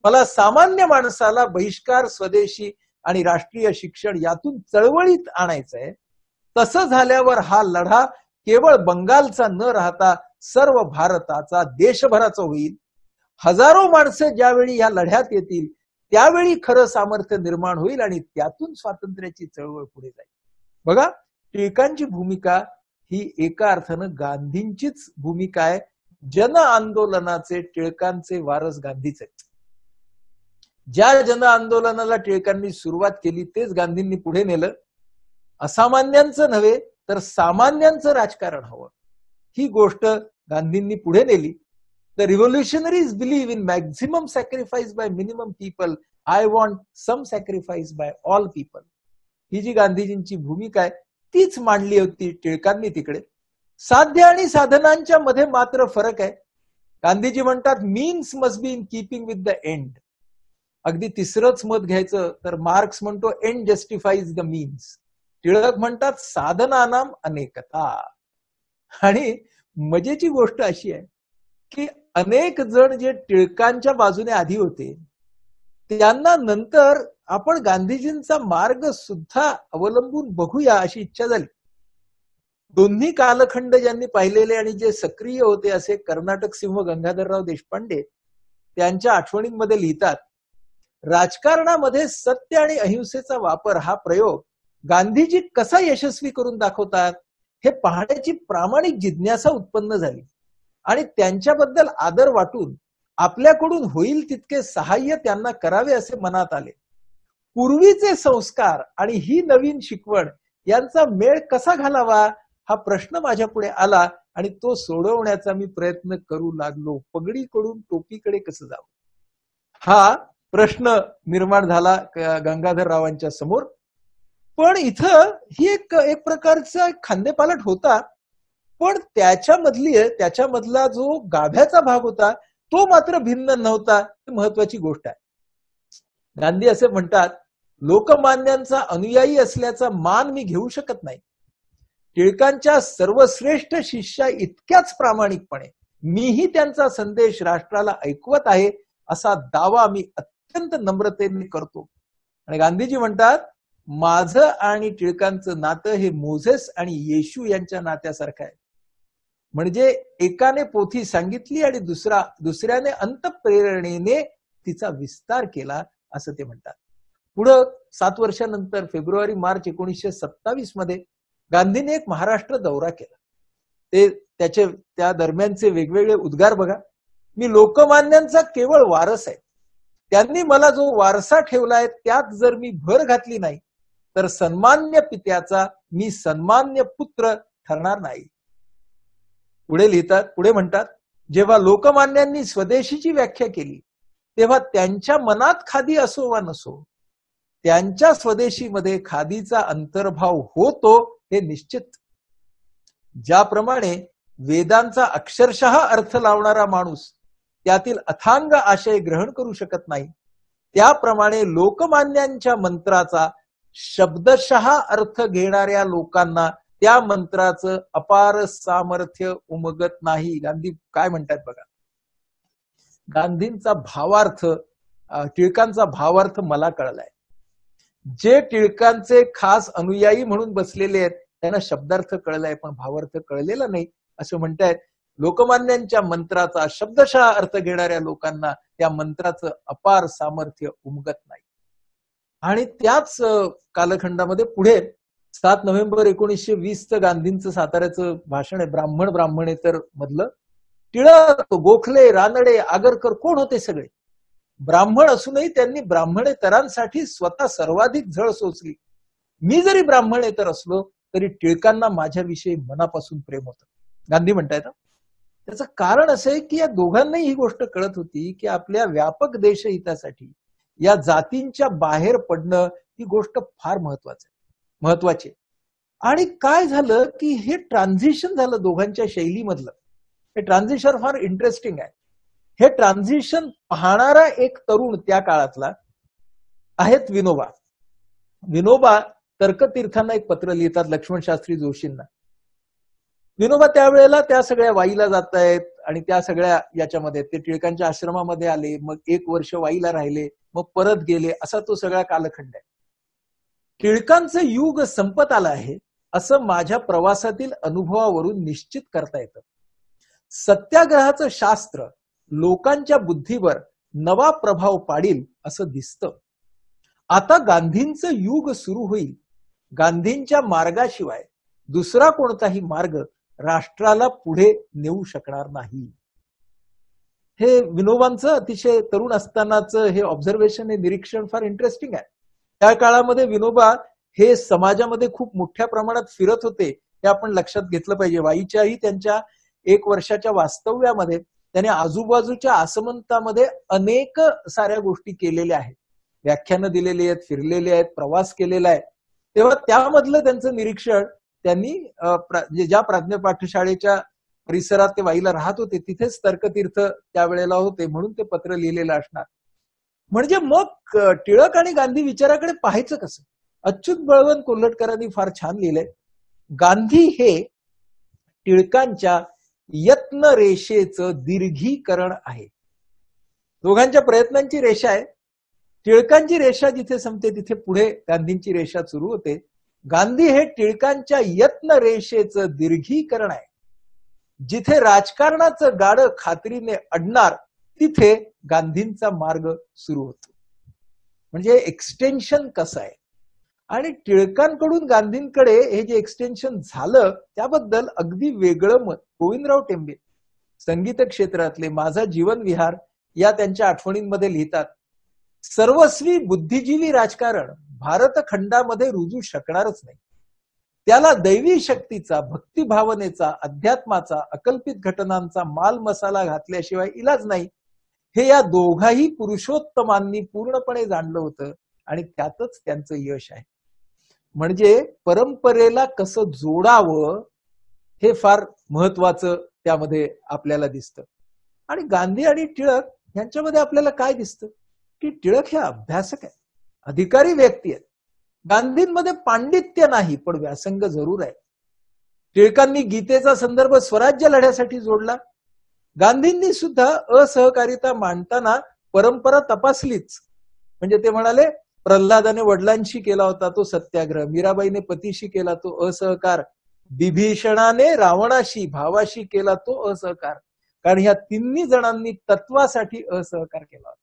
मला सामान्य माणसाला बहिष्कार, स्वदेशी आणि राष्ट्रीय शिक्षण यातून चळवळीत आणायचंय. तसं झाल्यावर हा लढा केवळ बंगालचा न राहता सर्व भारताचा, देशभराचा होईल. हजारो माणसं ज्यावेळी या लढ्यात येतील त्यावेळी खरं सामर्थ्य निर्माण होईल आणि त्यातून स्वातंत्र्याची चळवळ पुढे जाईल. बघा, टिळकांची भूमिका ही एका अर्थानं गांधींचीच भूमिका आहे. जन आंदोलनाचे टिळकांचे वारस गांधीच आहेत. ज्या जन आंदोलनाला टिळकांनी सुरुवात केली तेच गांधींनी पुढे नेलं. असामान्यांचं नव्हे तर सामान्यांचं राजकारण हवं, ही गोष्ट गांधींनी पुढे नेली. The revolutionaries believe in maximum sacrifice by minimum people. I want some sacrifice by all people. ही जी गांधीजींची भूमिका आहे तीच मांडली होती टिळकांनी तिकडे. साध्य आणि साधनांच्या मध्ये मात्र फरक आहे. गांधीजी म्हणतात means must be in keeping with the end. अगदी तिसरंच मत घ्यायचं तर मार्क्स म्हणतो एंड जस्टिफाईज द मीन्स. टिळक म्हणतात साधनानाम अनेकता. आणि मजेची गोष्ट अशी आहे की अनेक जण जे टिळकांच्या बाजूने आधी होते त्यांना नंतर आपण गांधीजींचा मार्ग सुद्धा अवलंबून बघूया अशी इच्छा झाली. दोन्ही कालखंड ज्यांनी पाहिलेले आणि जे सक्रिय होते असे कर्नाटक सिंह गंगाधरराव देशपांडे त्यांच्या आठवणींमध्ये लिहितात, राजकारणामध्ये सत्य आणि अहिंसेचा वापर हा प्रयोग गांधीजी कसा यशस्वी करून दाखवतात हे पाहण्याची प्रामाणिक जिज्ञासा उत्पन्न झाली आणि त्यांच्याबद्दल आदर वाटून आपल्याकडून होईल तितके सहाय्य त्यांना करावे असे मनात आले. पूर्वीचे संस्कार आणि ही नवीन शिकवण यांचा मेळ कसा घालावा हा प्रश्न माझ्या पुढे आला आणि तो सोडवण्याचा मी प्रयत्न करू लागलो. पगडीकडून टोपीकडे कसं जावं हा प्रश्न निर्माण झाला गंगाधररावांच्या समोर. पण इथं ही एक प्रकारचा खांदेपालट होता, पण त्याच्यामधला जो गाभ्याचा भाग होता तो मात्र भिन्न नव्हता. ही महत्वाची गोष्ट आहे. गांधी असे म्हणतात, लोकमान्यांचा अनुयायी असल्याचा मान मी घेऊ शकत नाही. टिळकांच्या सर्वश्रेष्ठ शिष्या इतक्याच प्रामाणिकपणे मीही त्यांचा संदेश राष्ट्राला ऐकवत आहे असा दावा मी अत्यंत नम्रतेने करतो. आणि गांधीजी म्हणतात, माझं आणि टिळकांचं नातं हे मोझेस आणि येशू यांच्या नात्यासारखं आहे. म्हणजे एकाने पोथी सांगितली आणि दुसऱ्याने अंतःप्रेरणेने तिचा विस्तार केला असं ते म्हणतात. पुढं 7 वर्षानंतर फेब्रुवारी-मार्च 1927 मध्ये गांधींनी एक महाराष्ट्र दौरा केला. त्या दरम्यानचे वेगवेगळे उद्गार बघा. मी लोकमान्यांचा केवळ वारस आहे. त्यांनी मला जो वारसा ठेवलाय त्यात जर मी भर घातली नाही तर सन्मान्य पित्याचा मी सन्मान्य पुत्र ठरणार नाही. पुढे म्हणतात, जेव्हा लोकमान्यांनी स्वदेशीची व्याख्या केली तेव्हा त्यांच्या मनात खादी असो वा नसो, त्यांच्या स्वदेशीमध्ये खादीचा अंतर्भाव होतो हे निश्चित. ज्याप्रमाणे वेदांचा अक्षरशः अर्थ लावणारा माणूस त्यातील अथांग आशय ग्रहण करू शकत नाही, त्याप्रमाणे लोकमान्यांच्या मंत्राचा शब्दशः अर्थ घेणाऱ्या लोकांना त्या मंत्राचं अपार सामर्थ्य उमगत नाही. गांधी काय म्हणतात बघा. गांधींचा भावार्थ, टिळकांचा भावार्थ मला कळलाय. जे टिळकांचे खास अनुयायी म्हणून बसलेले आहेत त्यांना शब्दार्थ कळलाय पण भावार्थ कळलेला नाही असं म्हणतायत. लोकमान्यांच्या मंत्राचा शब्दशः अर्थ घेणाऱ्या लोकांना त्या मंत्राचं अपार सामर्थ्य उमगत नाही. आणि त्याच कालखंडामध्ये पुढे 7 नोव्हेंबर 1920 गांधींचं साताऱ्याचं भाषण आहे, ब्राह्मणेतर मधलं. टिळक, गोखले, रानडे, आगरकर कोण होते सगळे ब्राह्मण असूनही त्यांनी ब्राह्मणेतरांसाठी स्वतः सर्वाधिक झळ सोसली. मी जरी ब्राह्मणेतर असलो तरी टिळकांना माझ्याविषयी मनापासून प्रेम होतं. गांधी म्हणतायत. त्याचं कारण असं आहे की या दोघांनाही ही गोष्ट कळत होती की आपल्या व्यापक देशहितासाठी या जातींच्या बाहेर पडणं ही गोष्ट फार महत्वाची. आणि काय झालं की हे ट्रान्झिशन झालं दोघांच्या शैलीमधलं. हे ट्रान्झिशन फार इंटरेस्टिंग आहे. हे ट्रान्झिशन पाहणारा एक तरुण त्या काळातला आहेत विनोबा. विनोबा तर्कतीर्थांना एक पत्र लिहितात लक्ष्मण शास्त्री जोशींना. विनोबा त्यावेळेला त्या सगळ्या वाईला जात आहेत आणि त्या सगळ्या याच्यामध्ये ते टिळकांच्या आश्रमामध्ये आले, मग 1 वर्ष वाईला राहिले, मग परत गेले, असा तो सगळा कालखंड आहे. टिळकांचं युग संपत आलं आहे असं माझ्या प्रवासातील अनुभवावरून निश्चित करता येतं. सत्याग्रहाचं शास्त्र लोकांच्या बुद्धीवर नवा प्रभाव पाडील असं दिसतं. आता गांधींचं युग सुरू होईल. गांधींच्या मार्गाशिवाय दुसरा कोणताही मार्ग राष्ट्राला पुढे नेऊ शकणार नाही. हे विनोबांचं अतिशय तरुण असतानाचं हे ऑब्झर्वेशन, हे निरीक्षण फार इंटरेस्टिंग आहे. त्या काळामध्ये विनोबा हे समाजामध्ये खूप मोठ्या प्रमाणात फिरत होते हे आपण लक्षात घेतलं पाहिजे. वाईच्याही त्यांच्या 1 वर्षाच्या वास्तव्यामध्ये त्याने आजूबाजूच्या आसमंतामध्ये अनेक साऱ्या गोष्टी केलेल्या आहेत, व्याख्यानं दिलेली आहेत, फिरलेले आहेत, प्रवास केलेला आहे. तेव्हा त्यामधलं त्यांचं निरीक्षण त्यांनी ज्या प्राज्ञ पाठशाळेच्या परिसरात ते वाईला राहत होते तिथेच तर्कतीर्थ त्यावेळेला होते म्हणून ते पत्र लिहिलेलं असणार. म्हणजे मग टिळक आणि गांधी विचाराकडे पाहायचं कसं. अच्युत बळवंत कोल्हटकरांनी फार छान लिहिलंय. गांधी हे टिळकांच्या यत्न रेषेचं दीर्घीकरण आहे. दोघांच्या प्रयत्नांची रेषा आहे. टिळकांची रेषा जिथे संपते तिथे पुढे गांधींची रेषा सुरू होते. गांधी हे टिळकांच्या यत्न रेषेचं दीर्घीकरण आहे. जिथे राजकारणाचं गाडं खात्रीने अडणार तिथे गांधींचा मार्ग सुरू होतो. म्हणजे एक्सटेन्शन कसं आहे. आणि टिळकांकडून गांधींकडे हे जे एक्सटेन्शन झालं त्याबद्दल अगदी वेगळं मत गोविंदराव टेंबे, संगीत क्षेत्रातले, माझा जीवन विहार या त्यांच्या आठवणींमध्ये लिहितात, सर्वस्वी बुद्धिजीवी राजकारण भारतखंडामध्ये रुजू शकणारच नाही. त्याला दैवी शक्तीचा, भक्तिभावनेचा, अध्यात्माचा, अकल्पित घटनांचा माल मसाला घातल्याशिवाय इलाज नाही. हे या दोघाही पुरुषोत्तमांनी पूर्णपणे जाणलं होतं आणि त्यातच त्यांचं यश आहे. म्हणजे परंपरेला कसं जोडावं हे फार महत्वाचं त्यामध्ये आपल्याला दिसतं. आणि गांधी आणि टिळक यांच्यामध्ये आपल्याला काय दिसतं की टिळक हे अभ्यासक आहे, अधिकारी व्यक्ती आहेत. गांधींमध्ये पांडित्य नाही पण व्यासंग जरूर आहे. टिळकांनी गीतेचा संदर्भ स्वराज्य लढ्यासाठी जोडला. गांधींनी सुद्धा असहकारिता मांडताना परंपरा तपासलीच. म्हणजे ते म्हणाले, प्रल्हादाने वडिलांशी केला होता तो सत्याग्रह, मीराबाईने पतीशी केला तो असहकार, विभीषणाने रावणाशी भावाशी केला तो असहकार. कारण ह्या तिन्ही जणांनी तत्वासाठी असहकार केला होता.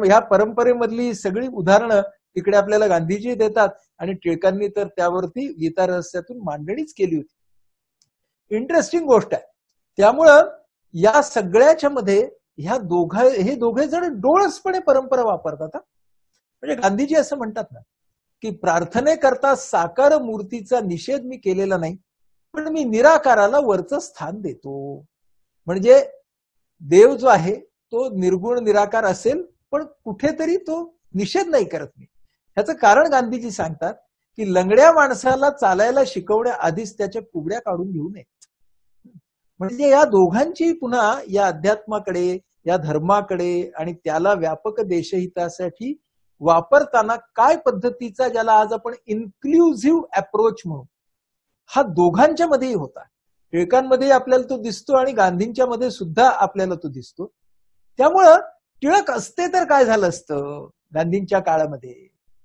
ह्या परंपरेमधली सगळी उदाहरणं तिकडे आपल्याला गांधीजी देतात आणि टिळकांनी तर त्यावरती गीता रहस्यातून मांडणीच केली होती. इंटरेस्टिंग गोष्ट आहे. त्यामुळं या सगळ्याच्या मध्ये हे दोघे जण डोळसपणे परंपरा वापरतात. म्हणजे गांधीजी असं म्हणतात ना की प्रार्थनेकरता साकार मूर्तीचा निषेध मी केलेला नाही, पण मी निराकाराला वरचं स्थान देतो. म्हणजे देव जो आहे तो निर्गुण निराकार असेल पण कुठेतरी तो निषेध नाही करत मी. ह्याचं कारण गांधीजी सांगतात की लंगड्या माणसाला चालायला शिकवण्या आधीच त्याच्या कुबड्या काढून घेऊ नयेत. म्हणजे या दोघांची पुन्हा या अध्यात्माकडे, या धर्माकडे आणि त्याला व्यापक देशहितासाठी वापरताना काय पद्धतीचा, ज्याला आज आपण इन्क्लुझिव्ह अप्रोच म्हणू, हा दोघांच्या मध्येही होता. टिळकांमध्ये आपल्याला तो दिसतो आणि गांधींच्या मध्ये सुद्धा आपल्याला तो दिसतो. त्यामुळं टिळक असते तर काय झालं असतं गांधींच्या काळामध्ये,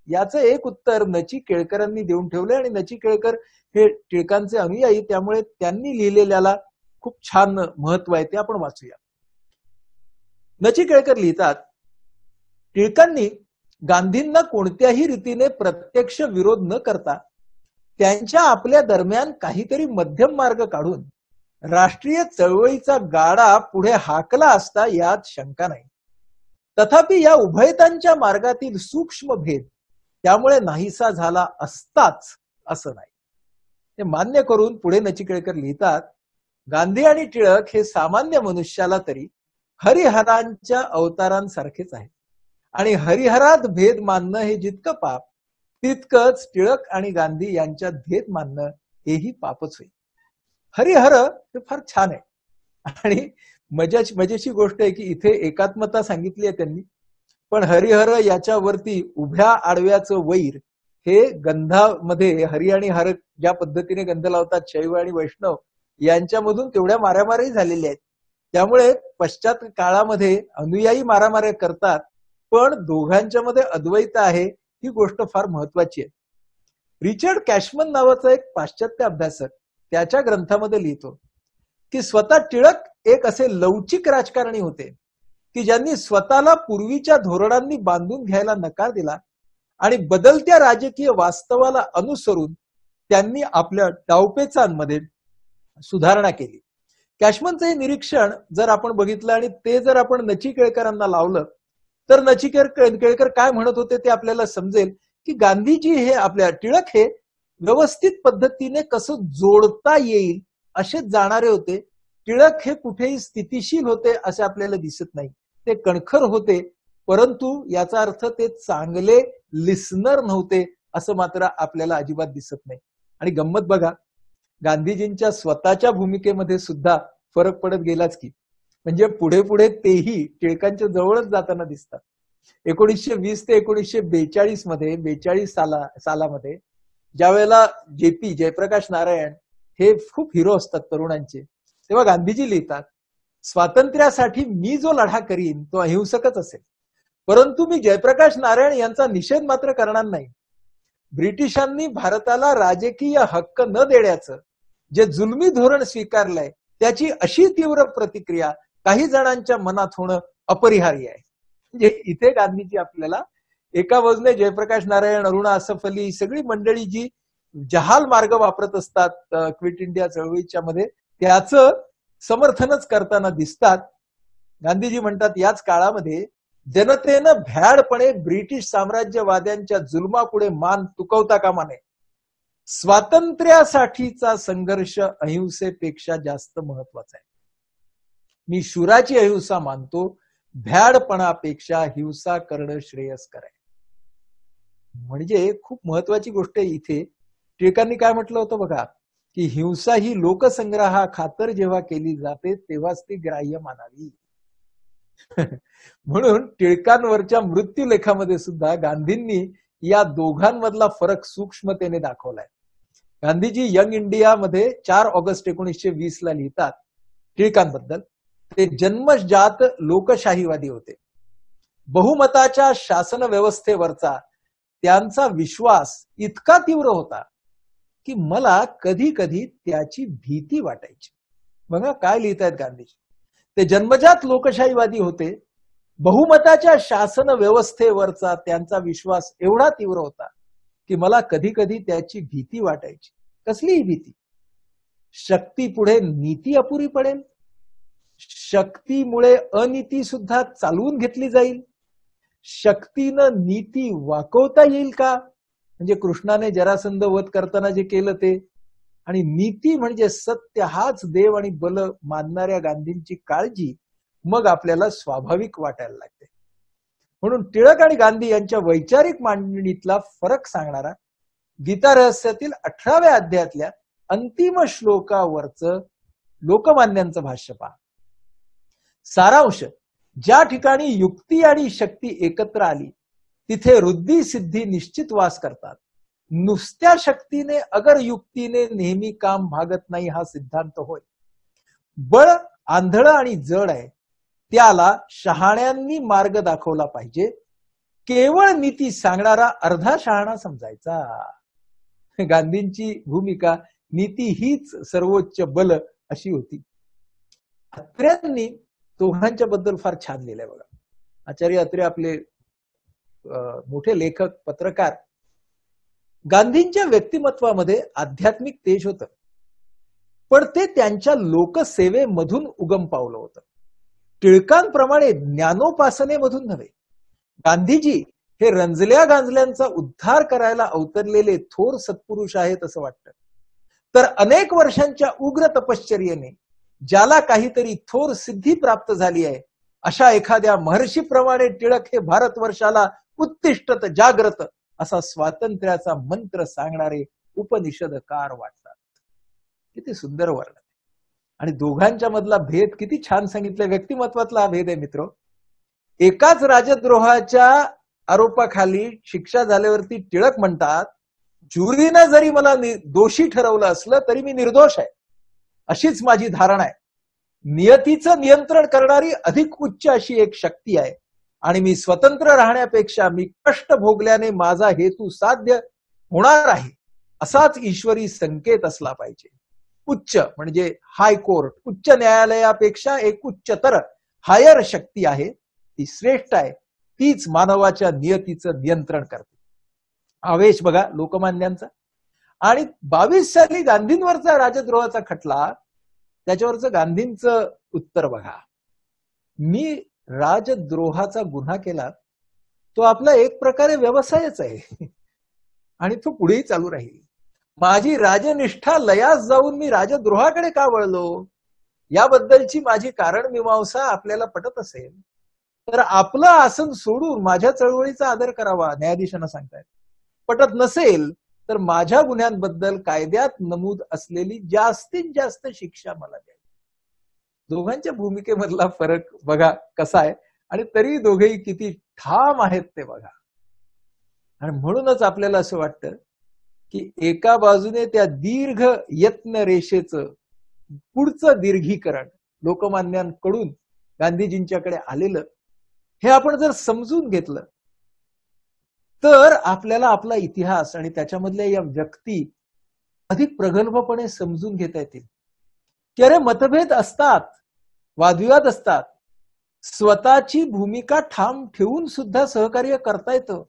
याचं एक उत्तर नची केळकरांनी देऊन ठेवलंय. आणि नची केळकर हे टिळकांचे अनुयायी, त्यामुळे त्यांनी लिहिलेल्याला खूप छान महत्व आहे, ते आपण वाचूया. नची केळकर लिहितात, टिळकांनी गांधींना कोणत्याही रीतीने प्रत्यक्ष विरोध न करता त्यांच्या आपल्या दरम्यान काहीतरी मध्यम मार्ग काढून राष्ट्रीय चळवळीचा गाडा पुढे हाकला असता यात शंका नाही. तथापि या उभयतांच्या मार्गातील सूक्ष्म भेद त्यामुळे नाहीसा झाला असताच असं नाही. हे मान्य करून पुढे नचिकेळकर लिहितात, गांधी आणि टिळक हे सामान्य मनुष्याला तरी हरिहरांच्या अवतारांसारखेच आहे आणि हरिहरात भेद मानणं हे जितकं पाप, तितकंच टिळक आणि गांधी यांच्यात भेद मानणं हेही पापच होईल. हरिहर हे फार छान आहे आणि मजेची गोष्ट आहे की इथे एकात्मता सांगितली आहे त्यांनी, पण हरिहर याच्यावरती उभ्या आडव्याचं वैर हे गंधामध्ये हरी आणि हर ज्या पद्धतीने गंध लावतात शैव आणि वैष्णव यांच्यामधून तेवढ्या मारामारी झालेल्या आहेत. त्यामुळे पश्चात काळामध्ये अनुयायी मारामाऱ्या करतात, पण दोघांच्या मध्ये अद्वैत आहे ही गोष्ट फार महत्वाची आहे. रिचर्ड कॅशमन नावाचा एक पाश्चात्य अभ्यासक त्याच्या ग्रंथामध्ये लिहितो की स्वतः टिळक एक असे लवचिक राजकारणी होते की ज्यांनी स्वतःला पूर्वीच्या धोरणांनी बांधून घ्यायला नकार दिला आणि बदलत्या राजकीय वास्तवाला अनुसरून त्यांनी आपल्या डावपेचांमध्ये सुधारणा केली. कॅशमनचं हे निरीक्षण जर आपण बघितलं आणि ते जर आपण नचिकेळकरांना लावलं तर नचिकेळकर काय म्हणत होते ते आपल्याला समजेल की गांधीजी हे आपल्या टिळक हे व्यवस्थित पद्धतीने कसं जोडता येईल असे जाणारे होते. टिळक हे कुठेही स्थितिशील होते असे आपल्याला दिसत नाही. ते कणखर होते, परंतु याचा अर्थ ते चांगले लिसनर नव्हते असं मात्र आपल्याला अजिबात दिसत नाही. आणि गंमत बघा, गांधीजींच्या स्वतःच्या भूमिकेमध्ये सुद्धा फरक पडत गेलाच की. म्हणजे पुढे पुढे तेही टिळकांच्या जवळच जाताना दिसतात. 1920 ते 1942 मध्ये 42 सालामध्ये ज्या वेळेला जेपी जयप्रकाश नारायण हे खूप हिरो असतात तरुणांचे, तेव्हा गांधीजी लिहितात, स्वातंत्र्यासाठी मी जो लढा करीन तो अहिंसकच असेल, परंतु मी जयप्रकाश नारायण यांचा निषेध मात्र करणार नाही. ब्रिटिशांनी भारताला राजकीय हक्क न देण्याचं जे जुलमी धोरण स्वीकारलंय त्याची अशी तीव्र प्रतिक्रिया काही जणांच्या मनात होणं अपरिहार्य आहे. म्हणजे इथे गांधीजी आपल्याला एका बाजूने जयप्रकाश नारायण, अरुणा असफ अली सगळी मंडळी जी जहाल मार्ग वापरत असतात क्विट इंडिया चळवळीच्या मध्ये त्याचं समर्थनच करताना दिसतात. गांधीजी म्हणतात याच काळामध्ये जनतेनं भ्याडपणे ब्रिटिश साम्राज्यवाद्यांच्या जुलमापुढे मान तुकवता कामा नये. स्वातंत्र्यासाठीचा संघर्ष अहिंसेपेक्षा जास्त महत्वाचा आहे. मी शूराची अहिंसा मानतो, भ्याडपणापेक्षा हिंसा करणं श्रेयस्कर आहे. म्हणजे खूप महत्वाची गोष्ट आहे इथे. टिळकांनी काय म्हटलं होतं बघा, की हिंसा ही लोकसंग्रहा खातर जेव्हा केली जाते तेव्हाच ती ग्राह्य मानावी. म्हणून टिळकांवरच्या मृत्यूलेखामध्ये सुद्धा गांधींनी या दोघांमधला फरक सूक्ष्मतेने दाखवलाय. गांधीजी यंग इंडियामध्ये 4 ऑगस्ट 1920 ला लिहितात टिळकांबद्दल, ते जन्मजात लोकशाहीवादी होते. बहुमताच्या शासन व्यवस्थेवरचा त्यांचा विश्वास इतका तीव्र होता की मला कधी कधी त्याची भीती वाटायची. बघा काय लिहितायत गांधीजी. ते जन्मजात लोकशाहीवादी होते. बहुमताच्या शासन व्यवस्थेवरचा त्यांचा विश्वास एवढा तीव्र होता की मला कधी कधी त्याची भीती वाटायची. कसलीही भीती. शक्ती पुढे नीती अपुरी पडेल, शक्तीमुळे अनीती सुद्धा चालवून घेतली जाईल, शक्तीनं नीती वाकवता येईल का, म्हणजे कृष्णाने जरासंध वध करताना जे केलं ते, आणि नीती म्हणजे सत्य हाच देव आणि बल मानणाऱ्या गांधींची काळजी मग आपल्याला स्वाभाविक वाटायला लागते. म्हणून टिळक आणि गांधी यांच्या वैचारिक मांडणीतला फरक सांगणारा गीता रहस्यातील 18व्या अध्यायातल्या अंतिम श्लोकावरचं लोकमान्यांचं भाष्य पहा. सारांश, ज्या ठिकाणी युक्ती आणि शक्ती एकत्र आली तिथे वृद्धी सिद्धी निश्चित वास करतात. नुसत्या शक्तीने अगर युक्तीने नेहमी काम भागत नाही हा सिद्धांत होय. बळ आंधळ आणि जड आहे, त्याला शहाण्यांनी मार्ग दाखवला पाहिजे. केवळ नीती सांगणारा अर्धा शहाणा समजायचा. गांधींची भूमिका नीती हीच सर्वोच्च बल अशी होती. अत्र्यांनी दोघांच्या बद्दल फार छान लिहिलंय बघा. आचार्य अत्रे आपले मोठे लेखक, पत्रकार. गांधींच्या व्यक्तिमत्वामध्ये आध्यात्मिक तेज होतं, पण ते त्यांच्या लोकसेवेमधून उगम पावलं होतं. टिळकांप्रमाणे ज्ञानोपासनेमधून नव्हे. गांधीजी हे रंजल्या गांजल्यांचा उद्धार करायला अवतरलेले थोर सत्पुरुष आहेत असं वाटतं. तर अनेक वर्षांच्या उग्र तपश्चर्येने ज्याला काहीतरी थोर सिद्धी प्राप्त झाली आहे अशा एखाद्या महर्षीप्रमाणे टिळक हे भारतवर्षाला उत्तिष्ठत जाग्रत असा स्वातंत्र्याचा मंत्र सांगणारे उपनिषदकार वाटतात. किती सुंदर वर्णन. आणि दोघांच्या मधला भेद किती छान सांगितलं. व्यक्तिमत्वातला हा भेद आहे मित्र. एकाच राजद्रोहाच्या आरोपाखाली शिक्षा झाल्यावरती टिळक म्हणतात, ज्युरीनं जरी मला दोषी ठरवलं असलं तरी मी निर्दोष आहे, अशीच माझी धारणा आहे. नियतीचं नियंत्रण करणारी अधिक उच्च अशी एक शक्ती आहे आणि मी स्वतंत्र राहण्यापेक्षा मी कष्ट भोगल्याने माझा हेतू साध्य होणार आहे असाच ईश्वरी संकेत असला पाहिजे. उच्च म्हणजे हायकोर्ट, उच्च न्यायालयापेक्षा एक उच्चतर हायर शक्ती आहे, ती श्रेष्ठ आहे, तीच मानवाच्या नियतीचं नियंत्रण करते. आवेश बघा लोकमान्यांचा. आणि 22 साली गांधींवरचा राजद्रोहाचा खटला, त्याच्यावरचं गांधींचं उत्तर बघा. मी राजद्रोहाचा गुन्हा केला, तो आपला एक प्रकारे व्यवसायच आहे आणि तो पुढेही चालू राहील. माझी राजनिष्ठा लयास जाऊन मी राजद्रोहाकडे का वळलो याबद्दलची माझी कारण मीमांसा आपल्याला पटत असेल तर आपलं आसन सोडून माझ्या चळवळीचा आदर करावा, न्यायाधीशांना सांगतायत. पटत नसेल तर माझ्या गुन्ह्यांबद्दल कायद्यात नमूद असलेली जास्तीत जास्त शिक्षा मला द्यावी. दोघांच्या भूमिकेमधला फरक बघा कसा आहे. आणि तरी दोघेही किती ठाम आहेत ते बघा. आणि म्हणूनच आपल्याला असं वाटतं की एका बाजूने त्या दीर्घ यत्न रेषेचं पुढचं दीर्घीकरण लोकमान्यांकडून गांधीजींच्याकडे आलेलं हे आपण जर समजून घेतलं तर आपल्याला आपला इतिहास आणि त्याच्यामधल्या या व्यक्ती अधिक प्रगल्भपणे समजून घेता येतील. की अरे मतभेद असतात, वादविवाद असतात, स्वतःची भूमिका ठाम ठेवून सुद्धा सहकार्य करता येतं.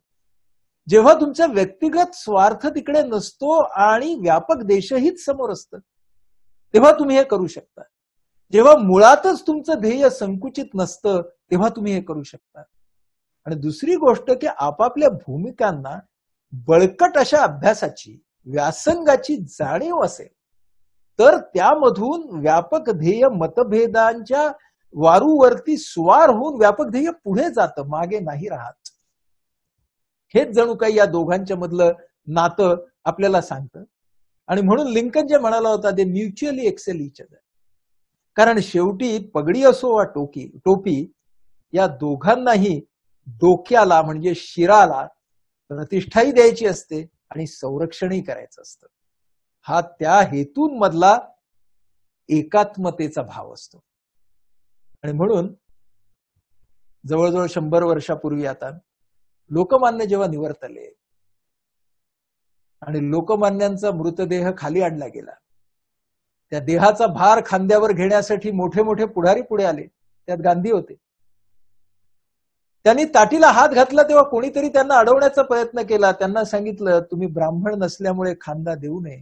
जेव्हा तुमचा व्यक्तिगत स्वार्थ तिकडे नसतो आणि व्यापक देशहित समोर असतं तेव्हा तुम्ही हे करू शकता. जेव्हा मुळातच तुमचं ध्येय संकुचित नसतं तेव्हा तुम्ही हे करू शकता. आणि दुसरी गोष्ट की आपापल्या भूमिकांना बळकट अशा अभ्यासाची, व्यासंगाची जाणीव असेल तर त्यामधून व्यापक ध्येय मतभेदांच्या वारूवरती स्वार होऊन व्यापक ध्येय पुढे जातं, मागे नाही राहत. हेच जणू काही या दोघांच्या मधलं नातं आपल्याला सांगतं. आणि म्हणून लिंकन जे म्हणाला होता ते म्युच्युअली एक्सेल इच अदर. कारण शेवटी पगडी असो वा टोपी या दोघांनाही डोक्याला म्हणजे शिराला प्रतिष्ठाही द्यायची असते आणि संरक्षणही करायचं असतं. हा त्या हेतूंमधला एकात्मतेचा भाव असतो. आणि म्हणून जवळजवळ 100 वर्षापूर्वी आता लोकमान्य जेव्हा निवर्तले आणि लोकमान्यांचा मृतदेह खाली आणला गेला, त्या देहाचा भार खांद्यावर घेण्यासाठी मोठे मोठे पुढारी पुढे आले. त्यात गांधी होते. त्यांनी ताटीला हात घातला तेव्हा कोणीतरी त्यांना अडवण्याचा प्रयत्न केला. त्यांना सांगितलं तुम्ही ब्राह्मण नसल्यामुळे खांदा देऊ नये.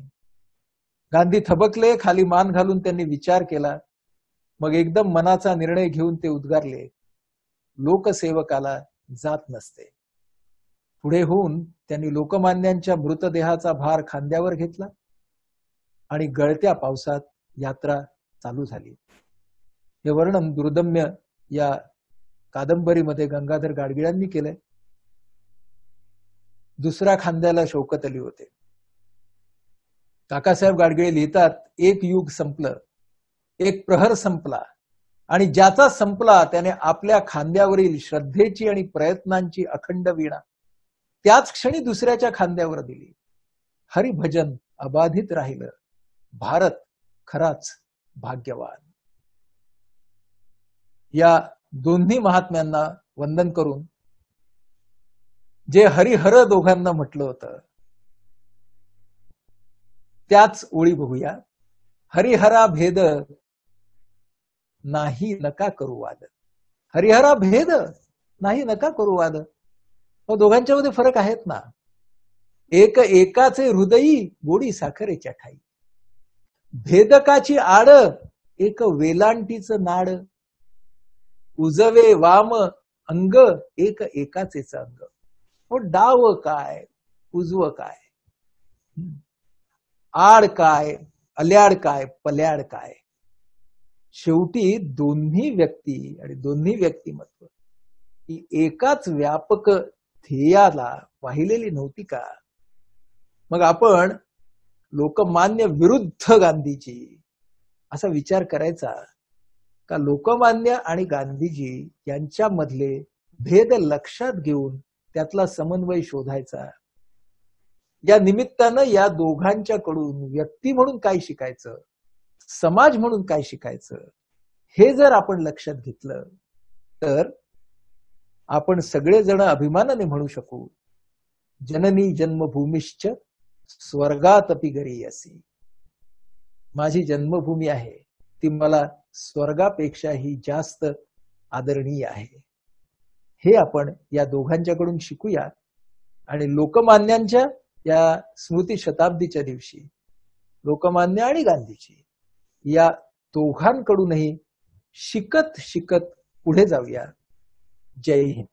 गांधी थबकले, खाली मान घालून त्यांनी विचार केला. मग एकदम मनाचा निर्णय घेऊन ते उद्गारले, लोकसेवकाला जात नसते. पुढे होऊन त्यांनी लोकमान्यांच्या मृतदेहाचा भार खांद्यावर घेतला आणि गळत्या पावसात यात्रा चालू झाली. हे वर्णन दुर्दम्य या कादंबरीमध्ये गंगाधर गाडगिळांनी केलंय. दुसऱ्या खांद्याला शौकत अली होते. काकासाहेब गाडगिळे लिहितात, एक युग संपलं, एक प्रहर संपला आणि ज्याचा संपला त्याने आपल्या खांद्यावरील श्रद्धेची आणि प्रयत्नांची अखंड वीणा त्याच क्षणी दुसऱ्याच्या खांद्यावर दिली. हरिभजन अबाधित राहिलं. भारत खराच भाग्यवान. या दोन्ही महात्म्यांना वंदन करून जे हरिहर दोघांना म्हटलं होतं त्याच ओळी बघूया. हरिहरा भेद नाही नका करू वाद. हरिहरा भेद नाही नका करू वाद. दोघांच्या मध्ये फरक आहेत ना. एक एकाचे हृदयी गोडी साखरेच्या ठाई. भेदकाची आड एक वेलांटीचं नाड. उजवे वाम अंग एक एकाचेच अंग. डाव काय उजवं काय, आड काय अल्याड काय पल्याड काय. शेवटी दोन्ही व्यक्ती आणि दोन्ही व्यक्तिमत्व ही एकाच व्यापक ध्येयाला वाहिलेली नव्हती का. मग आपण लोकमान्य विरुद्ध गांधीजी असा विचार करायचा का लोकमान्य आणि गांधीजी यांच्यामधले भेद लक्षात घेऊन त्यातला समन्वय शोधायचा. या निमित्तानं या दोघांच्याकडून व्यक्ती म्हणून काय शिकायचं, समाज म्हणून काय शिकायचं, हे जर आपण लक्षात घेतलं तर आपण सगळेजण अभिमानाने म्हणू शकू, जननी जन्मभूमीश्च स्वर्गातपि गरीयसी. माझी जन्मभूमी आहे ती मला स्वर्गापेक्षाही जास्त आदरणीय आहे. हे आपण या दोघांच्याकडून शिकूया. आणि लोकमान्यांच्या या स्मृती शताब्दीच्या दिवशी लोकमान्य आणि गांधीजी या दोघांकडूनही शिकत शिकत पुढे जाऊया. जय हिंद.